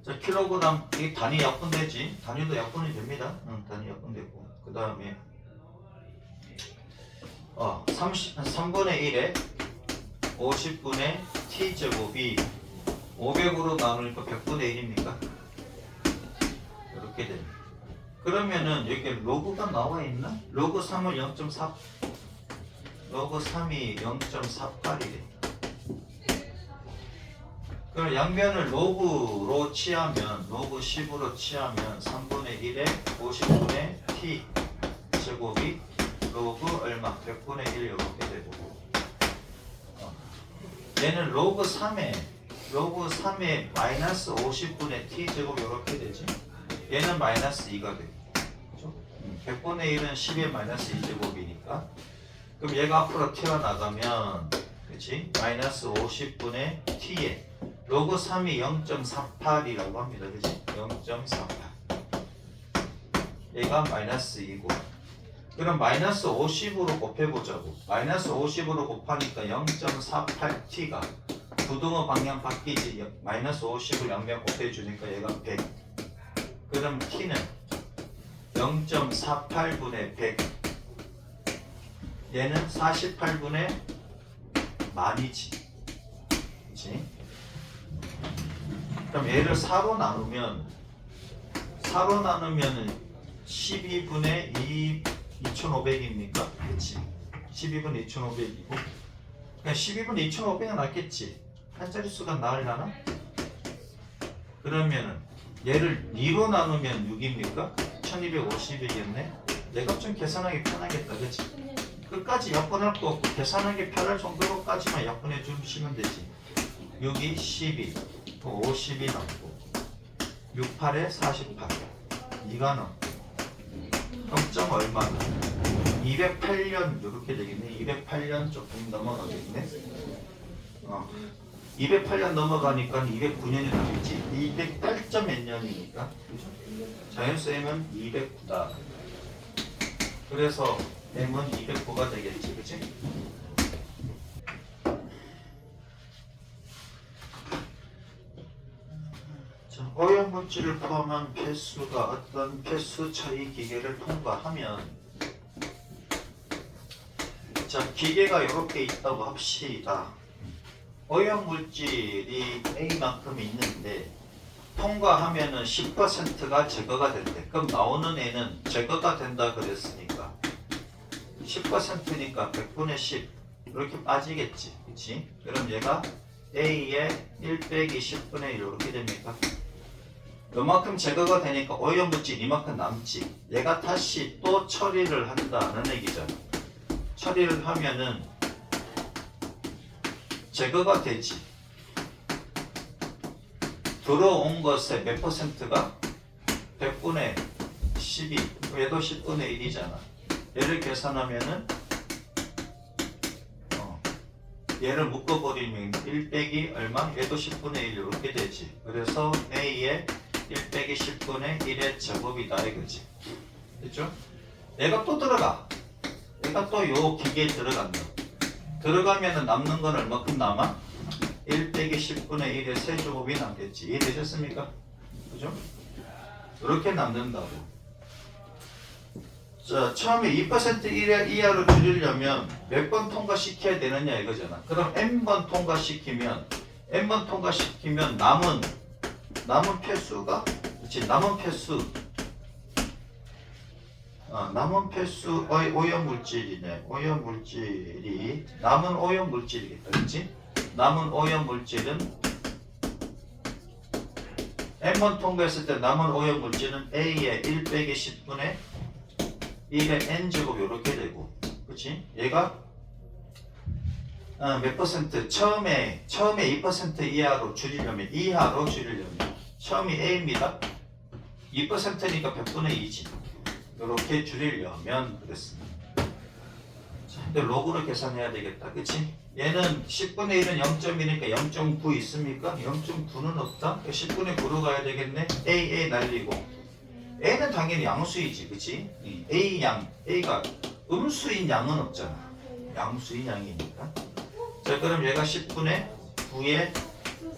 자, 킬로그램, 이 단위 약분되지. 단위도 약분이 됩니다. 단위 약분되고. 그 다음에 3분의 1에 50분의 T제곱이 500으로 나누니까 100분의 1입니까? 이렇게 됩니다. 그러면은 여기 로그가 나와 있나? 로그 3은 0.4, 로그 3이 0.48이래. 그럼 양변을 로그로 취하면, 로그 10으로 취하면 3분의 1에 50분의 t 제곱이 로그 얼마? 100분의 1 이렇게 되고, 얘는 로그 3에 마이너스 50분의 t 제곱 이렇게 되지. 얘는 마이너스 2가 돼. 그죠? 100분의 1은 10의 마이너스 2제곱이니까. 그럼 얘가 앞으로 튀어나가면, 그치? 마이너스 50분의 t에 로그 3이 0.48이라고 합니다. 그치? 0.48. 얘가 마이너스 2고. 그럼 마이너스 50으로 곱해보자고. 마이너스 50으로 곱하니까 0.48t가 부등호 방향 바뀌지. 마이너스 50을 양변 곱해주니까 얘가 100. 그럼 t는 0.48분의 100. 얘는 48분의 만이지. 그치? 그럼 얘를 4로 나누면 12분의 2500입니까? 그치? 12분의 2500이고, 그냥 12분의 2500은 낫겠지. 한 자릿수가 나으려나? 그러면은 얘를 2로 나누면 6입니까? 1250이겠네? 내가 좀 계산하기 편하겠다, 그치? 끝까지 약분할 거 없고 계산하기 편할 정도로까지만 약분해 주시면 되지. 6이 12, 또 50이 남고 6, 8에 48, 2가 남고 평점 얼마나? 208년 이렇게 되겠네. 208년 조금 넘어가겠네. 208년 넘어가니까 209년이 되겠지. 208점 몇 년이니까, 그죠? 자연수에는 209다. 그래서 m은 209가 되겠지, 그치? 자, 오염물질을 포함한 폐수가 어떤 폐수 처리 기계를 통과하면, 자, 기계가 이렇게 있다고 합시다. 오염물질이 A만큼 있는데 통과하면은 10%가 제거가 된대. 그럼 나오는 애는 제거가 된다 그랬으니까 10%니까 100분의 10 이렇게 빠지겠지, 그치? 그럼 얘가 A의 1 빼기 10분의 1 이렇게 됩니까? 요만큼 제거가 되니까 오염물질 이만큼 남지. 얘가 다시 또 처리를 한다는 얘기잖아. 처리를 하면은 제거가 되지. 들어온 것의 몇 %가? 100분의 12, 얘도 10분의 1이잖아. 얘를 계산하면은 얘를 묶어버리면 1 빼기 얼마? 얘도 10분의 1 이렇게 되지. 그래서 A의 1 빼기 10분의 1의 제곱이다 이거지. 됐죠? 얘가 또 들어가. 얘가 또 요 기계에 들어간다. 들어가면은 남는 건 얼마큼 남아? 1 빼기 10분의 1의 세제곱이 남겠지. 이해되셨습니까? 그죠? 이렇게 남는다고. 자, 처음에 2% 이하로 줄이려면 몇 번 통과시켜야 되느냐 이거잖아. 그럼 n번 통과시키면 남은 폐수가, 그렇지? 남은 폐수 오염물질이네. 오염물질이 남은 오염물질이겠다, 그렇지? 남은 오염물질은 n번 통과했을 때 남은 오염물질은 A의 1 빼기 10분의 1의 n제곱 이렇게 되고, 그렇지? 얘가 몇 %? 처음에 2% 이하로 줄이려면 처음이 A입니다. 2%니까 100분의 2지. 이렇게 줄이려면 그랬습니다. 자, 근데 로그를 계산해야 되겠다, 그치? 얘는 10분의 1은 0.2니까 0.9 있습니까? 0.9는 없다? 10분의 9로 가야 되겠네? A 날리고. A는 당연히 양수이지, 그치? A가 음수인 양은 없잖아. 양수인 양이니까. 자, 그럼 얘가 10분의 9의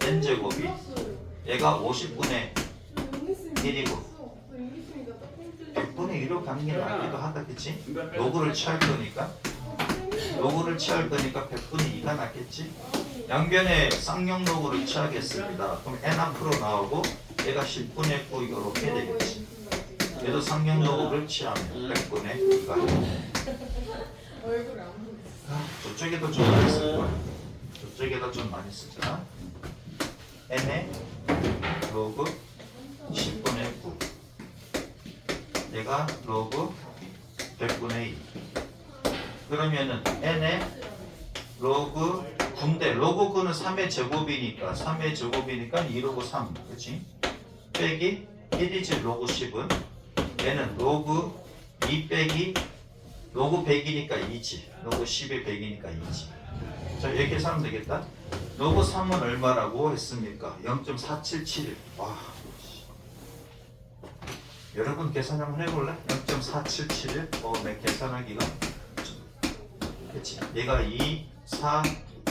n제곱이 얘가 50분의 1이고 100분의 1로 가는 게 낫기도 하다, 그치? 로그를 취할 거니까 100분의 2가 낫겠지? 양변에 쌍용 로그를 취하겠습니다. 그럼 n 앞으로 나오고 얘가 10분의 9 이렇게 되겠지. 얘도 쌍용 로그를 취하면 100분의 2가 저쪽에도 좀 많이 쓸 거야. 저쪽에다 좀 많이 쓰자. n의 로그 10분의 9 얘가 로그 100분의 2 그러면은 n의 로그 9인데 로그 9는 3의 제곱이니까 2로그 3 그치? 빼기 1이지 로그 10은 얘는 로그 2 빼기 로그 100이니까 2지 로그 10이 100이니까 2지. 자, 이렇게 계산하면 되겠다. 로그 3은 얼마라고 했습니까? 0.477. 와, 여러분 계산 한번 해볼래? 0.4771. 내 계산하기가 그치? 얘가 2, 4,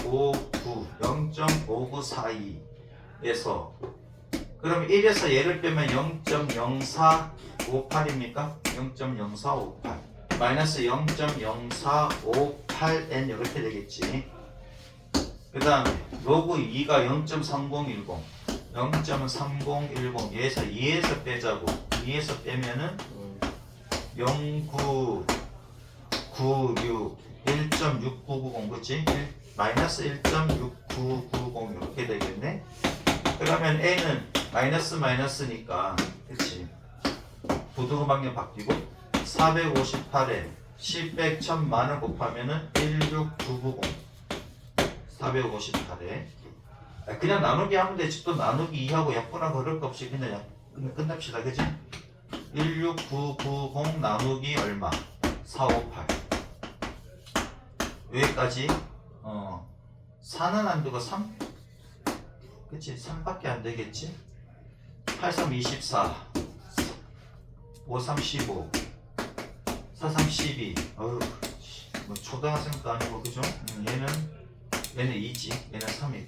5, 9 0.5942에서 그럼 1에서 얘를 빼면 0.0458입니까? 0.0458 마이너스 0.0458n 이렇게 되겠지. 그 다음에 로그 2가 0.3010 얘에서 2에서 빼자고. 2에서 빼면은 0.996 1.6990 그치? 마이너스 1.6990 이렇게 되겠네. 그러면 n은 마이너스니까 그치? 부등호 방향 바뀌고 458에 10, 100, 1000만을 곱하면은 16990 458에 그냥 나누기 하면 되지. 또 나누기 2하고 약분하고 그럴 거 없이 그냥 끝납시다, 그지? 16990 나누기 얼마? 458 여기까지 4는 안 되고 3? 그치? 3밖에 안 되겠지? 83 24 53 15 4, 3, 12. 어휴, 뭐 초등학생도 아니고 그죠? 얘는 2지. 얘는 3이고.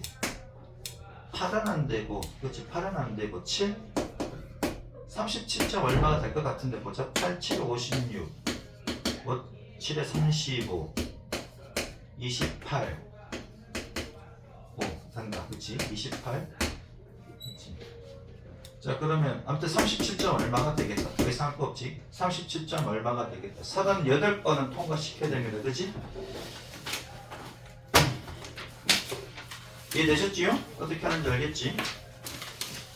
8은 안 되고, 그렇지? 8은 안 되고 7. 37점 얼마가 될 것 같은데 보자. 8, 7, 56. 7에 35. 28. 5 산다. 그치? 28. 그치? 자, 그러면 아무튼 37점 얼마가 되겠다. 더 이상 할 거 없지? 37점 얼마가 되겠다. 38번은 통과시켜야 됩니다. 그치? 이해되셨지요? 어떻게 하는지 알겠지?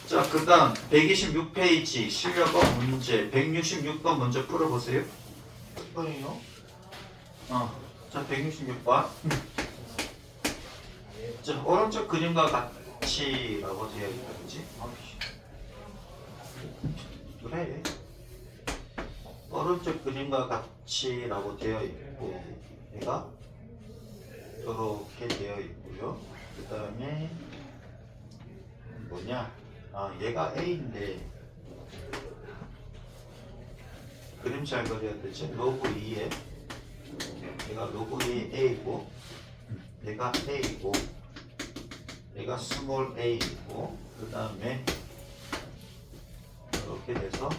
자, 그 다음 126페이지 실력어 문제 166번 먼저 풀어보세요. 몇 번이요? 자, 166번. 자, 오른쪽 그림과 같이라고 되어 있다. 그치? 그래. 오른쪽 그림과 같이라고 되어 있고, 얘가 이렇게 되어 있고요. 그 다음에 뭐냐? 얘가 A인데 그림 잘 그려야 되지? 로그 2에 얘가 로그 2에 A고, 얘가 A고, 얘가 스몰 A이고, 그 다음에 이렇게 돼서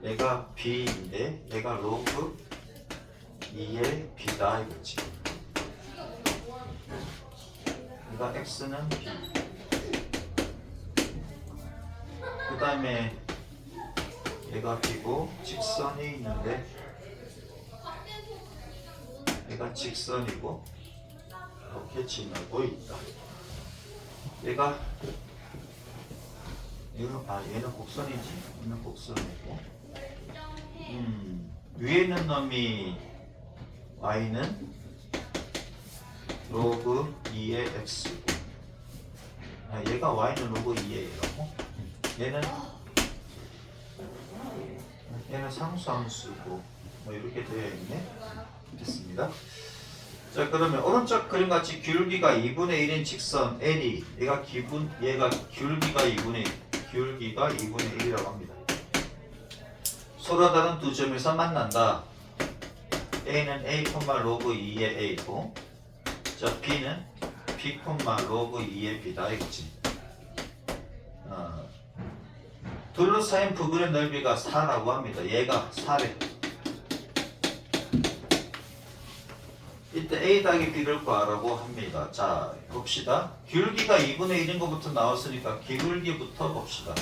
얘가 B인데 얘가 로그 2의 B다 이거지. 얘가 X는 B. 그 다음에 얘가 B고 직선이 있는데 얘가 직선이고 이렇게 지나고 있다. 얘가 얘는 곡선이지. 얘는 곡선이고 위에 있는 놈이 Y는 로그 2의 X고 얘가 Y는 로그 2의 A라고 얘는 상수함수고 뭐 이렇게 되어 있네. 됐습니다. 자, 그러면 오른쪽 그림같이 기울기가 2분의 1인 직선 L이 얘가 기울기가 2분의 1이라고 합니다. 서로 다른 두 점에서 만난다. A는 A, 로그 2의 A고, 자, B는 B, 로그 2의 B다 이거지. 둘러싸인 부분의 넓이가 4라고 합니다. 얘가 4래. 이때 A 더하기 B를 구하라고 합니다. 자, 봅시다. 기울기가 2분의 1인 것부터 나왔으니까 기울기부터 봅시다.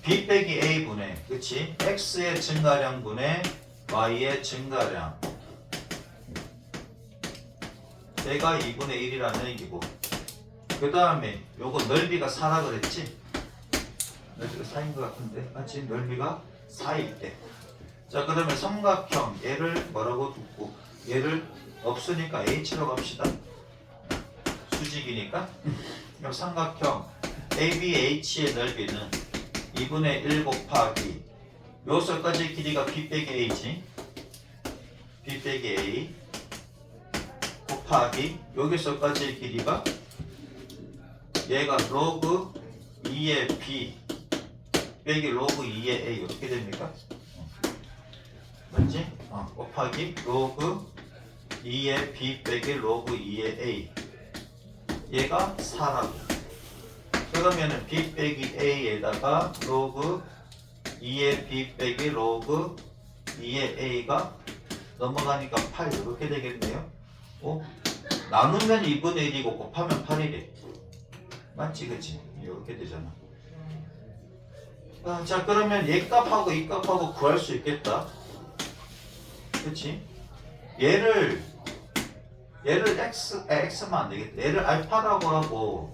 B 빼기 A분의, 그치? X의 증가량분의 Y의 증가량. 얘가 2분의 1이라는 얘기고. 그 다음에 요거 넓이가 4라 그랬지? 넓이가 4인 것 같은데, 맞지? 넓이가 4일 때. 자, 그러면 삼각형 얘를 뭐라고 두고 얘를 없으니까 H로 갑시다. 수직이니까. 그럼 삼각형 ABH의 넓이는 2분의 1 곱하기 요서까지 길이가 B 빼기 A지. B 빼기 A 곱하기 여기서까지 길이가 얘가 로그 2의 B 빼기 로그 2의 A 이렇게 됩니까? 맞지? 곱하기 로그 2의 B 빼기 로그 2의 A 얘가 4라고. 그러면은 B 빼기 A에다가 로그 2의 B 빼기 로그 2의 A가 넘어가니까 8 이렇게 되겠네요. 나누면 2분의 1이고 곱하면 8이래. 맞지? 그치? 이렇게 되잖아. 자, 그러면 얘 값하고 이 값하고 구할 수 있겠다. 그치? 얘를 X만 안 되겠다. 얘를 알파라고 하고,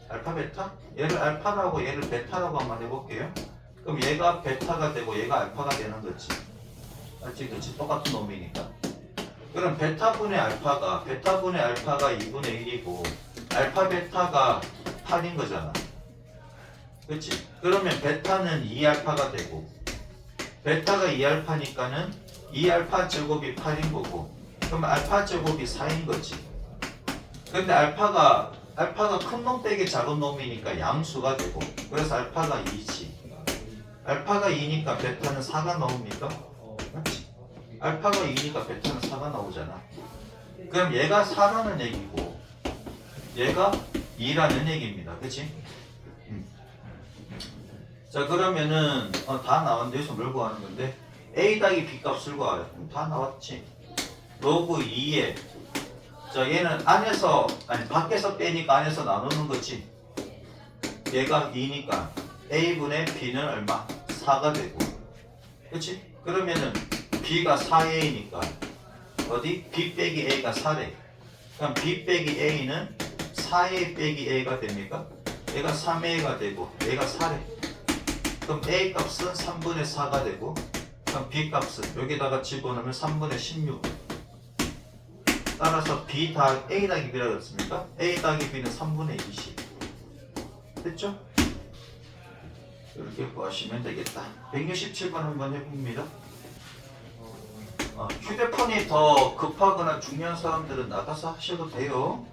알파 베타? 얘를 알파라고 얘를 베타라고 한번 해볼게요. 그럼 얘가 베타가 되고 얘가 알파가 되는 거지. 맞지? 그치? 똑같은 놈이니까. 그럼 베타분의 알파가 2분의 1이고, 알파 베타가 8인 거잖아. 그치? 그러면 베타는 2알파가 되고, 베타가 2알파니까는 2알파 제곱이 8인 거고, 그럼 알파 제곱이 4인 거지. 근데 알파가 큰 놈 빼기 작은 놈이니까 양수가 되고, 그래서 알파가 2지. 알파가 2니까 베타는 4가 나옵니까? 맞지? 알파가 2니까 베타는 4가 나오잖아. 그럼 얘가 4라는 얘기고 얘가 2라는 얘기입니다. 그치? 자 그러면은 다 나왔는데 여기서 뭘 구하는 건데 a 더하기 b 값을 구하래. 다 나왔지. 로그 2에 자 얘는 안에서 아니 밖에서 빼니까 안에서 나누는 거지. 얘가 2니까 a분의 b는 얼마? 4가 되고 그치? 그러면은 b가 4a니까 어디? b 빼기 a가 4래. 그럼 b 빼기 a는 4a 빼기 a가 됩니까? 얘가 3a가 되고 얘가 4래. 그럼 a 값은 3분의 4가 되고 그럼 b 값은 여기다가 집어넣으면 3분의 16. 따라서 b 다 a 더하기 b라고 했습니까? a 더하기 b는 3분의 20. 됐죠? 이렇게 구하시면 되겠다. 167번 한번 해봅니다. 휴대폰이 더 급하거나 중요한 사람들은 나가서 하셔도 돼요.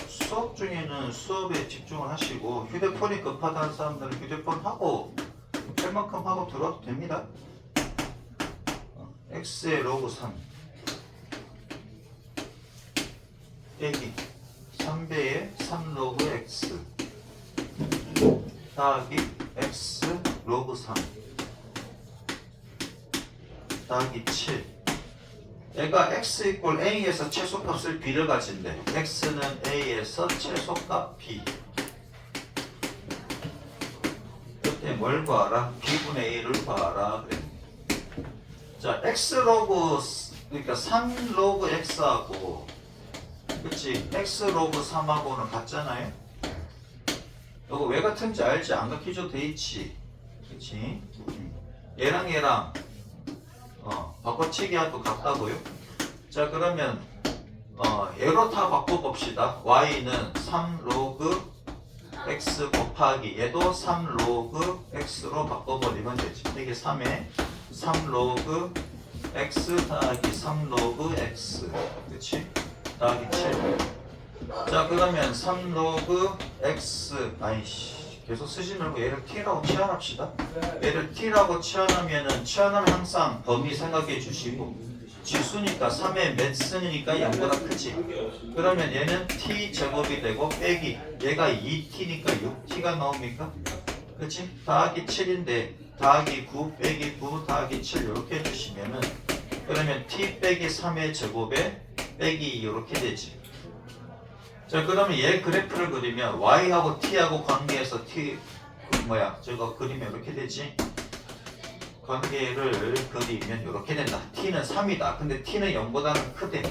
수업 중에는 수업에 집중을 하시고 휴대폰이 급하다는 사람들은 휴대폰 하고 할 만큼 하고 들어와도 됩니다. x의 로그 3 빼기 3배의 3 로그 x 더하기 x 로그 3 더하기 7 얘가 x 이꼴 a에서 최소값을 b를 가진대. x는 a에서 최소값 b. 그때 뭘 구하라? b분의 a를 구하라 그래. 자 x 로그 그러니까 3 로그 x하고 그치 x 로그 3하고는 같잖아요. 이거 왜 같은지 알지? 안 같기죠? 돼 있지. 그치? 얘랑 얘랑 바꿔치기하고 같다고요? 자 그러면 얘로 다 바꿔봅시다. y는 3 로그 x 곱하기 얘도 3 로그 x로 바꿔버리면 되지. 이게 3에 3 로그 x 더하기 3 로그 x 그치? 더하기 7. 자 그러면 3 로그 x 아이씨 계속 쓰지 말고 얘를 t라고 치환합시다. 얘를 t라고 치환하면은 치환은 항상 범위 생각해 주시고 지수니까 3의 몇 쓰니까 0보다 크지. 그러면 얘는 t 제곱이 되고 빼기 얘가 2t니까 6t가 나옵니까? 그치? 더하기 7인데 더하기 9 빼기 9 더하기 7 이렇게 해주시면은 그러면 t 빼기 3의 제곱에 빼기 이렇게 되지. 자 그러면 얘 그래프를 그리면 y하고 t하고 관계에서 t 저거 그리면 이렇게 되지. 관계를 그리면 이렇게 된다. t는 3이다. 근데 t는 0보다는 크대.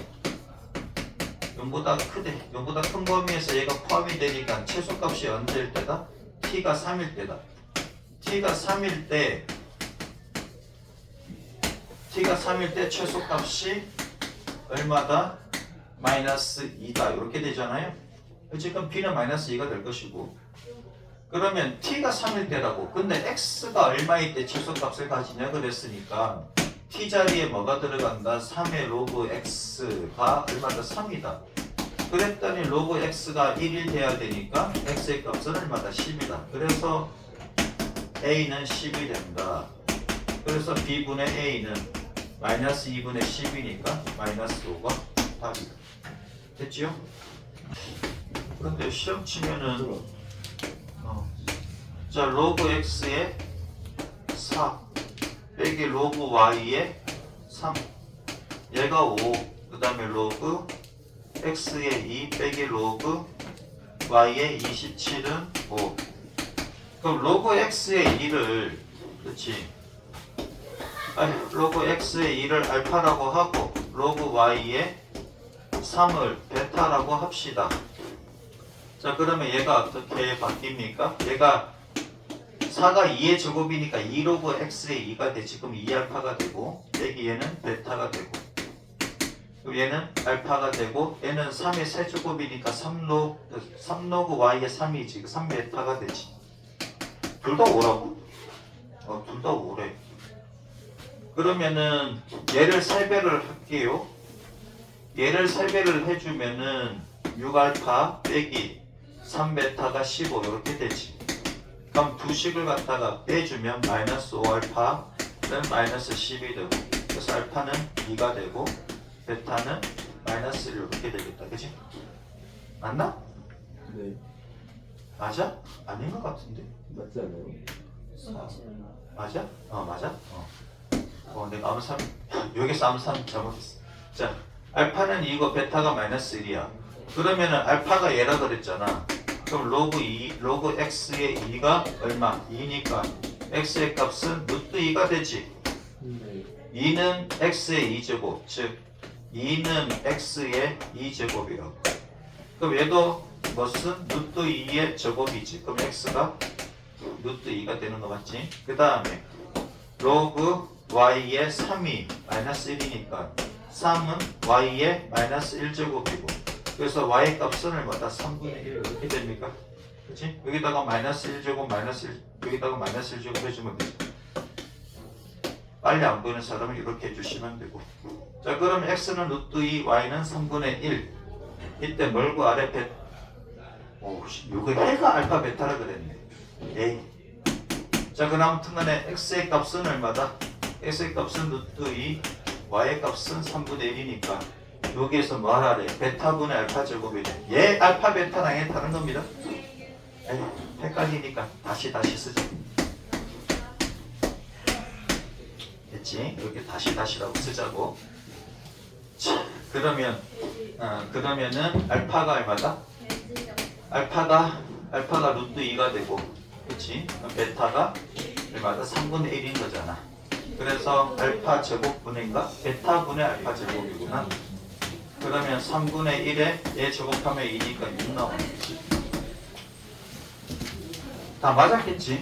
0보다 크대. 0보다 큰 범위에서 얘가 포함이 되니까 최소값이 언제일 때다? t가 3일 때다. t가 3일 때 최소값이 얼마다? 마이너스 2다. 이렇게 되잖아요. 지금 b는 마이너스 2가 될 것이고 그러면 t가 3일 때라고. 근데 x가 얼마일 때 최소값을 가지냐 그랬으니까 t 자리에 뭐가 들어간다? 3의 로그 x가 얼마다? 3이다. 그랬더니 로그 x가 1이 돼야 되니까 x의 값은 얼마다? 10이다. 그래서 a는 10이 된다. 그래서 b분의 a는 마이너스 2분의 10이니까 마이너스 5가 답이다. 됐지요? 그런데 시험 치면은 자 로그 x에 4 빼기 로그 y에 3 얘가 5 그 다음에 로그 x에 2 빼기 로그 y에 27은 5 그럼 로그 x의 2를 그치 로그 x의 2를 알파라고 하고 로그 y에 3을 베타라고 합시다. 자 그러면 얘가 어떻게 바뀝니까? 얘가 4가 2의 제곱이니까 2 로그 x의 2가 되지. 그럼 2알파가 되고 빼기 얘는 베타가 되고 그럼 얘는 알파가 되고 얘는 3의 세제곱이니까 3 로그 y의 3이지. 3베타가 되지. 둘 다 5라고? 둘 다 5래. 그러면은 얘를 3배를 할게요. 얘를 3배를 해주면은 6알파 빼기 3베타가 15 이렇게 되지. 그럼 두 식을 갖다가 빼주면 마이너스 5알파 얘는 마이너스 10이 되고 그래서 알파는 2가 되고 베타는 마이너스 1 이렇게 되겠다. 그치? 맞나? 네. 맞아? 아닌 것 같은데? 맞지 않아요? 맞아? 맞아? 내가 암산 여기서 암산 잘못했어. 자, 알파는 2고 베타가 마이너스 1이야. 그러면은 알파가 얘라 그랬잖아. 그럼 로그 x의 2가 얼마? 2니까 x의 값은 루트 2가 되지. 네. 2는 x의 2제곱, 즉 2는 x의 2제곱이라고. 그럼 얘도 무슨? 루트 2의 제곱이지. 그럼 x가 루트 2가 되는 거 맞지? 그 다음에 로그 y의 3이 마이너스 1이니까 3은 y의 마이너스 1제곱이고 그래서 y 값은 얼마다? 3분의 1 이렇게 됩니까? 그치? 여기다가 마이너스 1제곱 마이너스 1 여기다가 마이너스 1제곱 해주면 되죠. 빨리 안 보이는 사람은 이렇게 해주시면 되고. 자, 그럼 x는 루트 2, y는 3분의 1. 이때 뭘 구하래? 요거 해가 알파 베타라 그랬네. 에이. 자, 그럼 아무튼간에 x의 값은 얼마다? x의 값은 루트 2, y의 값은 3분의 1이니까 여기에서 뭐 하라래? 베타분의 알파 제곱이 돼. 얘 알파 베타랑 얘 다른 겁니다. 에이, 헷갈리니까 다시 쓰자. 됐지? 이렇게 다시라고 쓰자고. 자, 그러면은 알파가 얼마다? 알파가 루트 2가 되고, 그렇지? 베타가 얼마다? 3분의 1인 거잖아. 그래서 알파 제곱분인가? 베타분의 알파 제곱이구나. 그러면 3분의 1에 얘 제곱하면 2니까 6 나오겠지. 다 맞았겠지?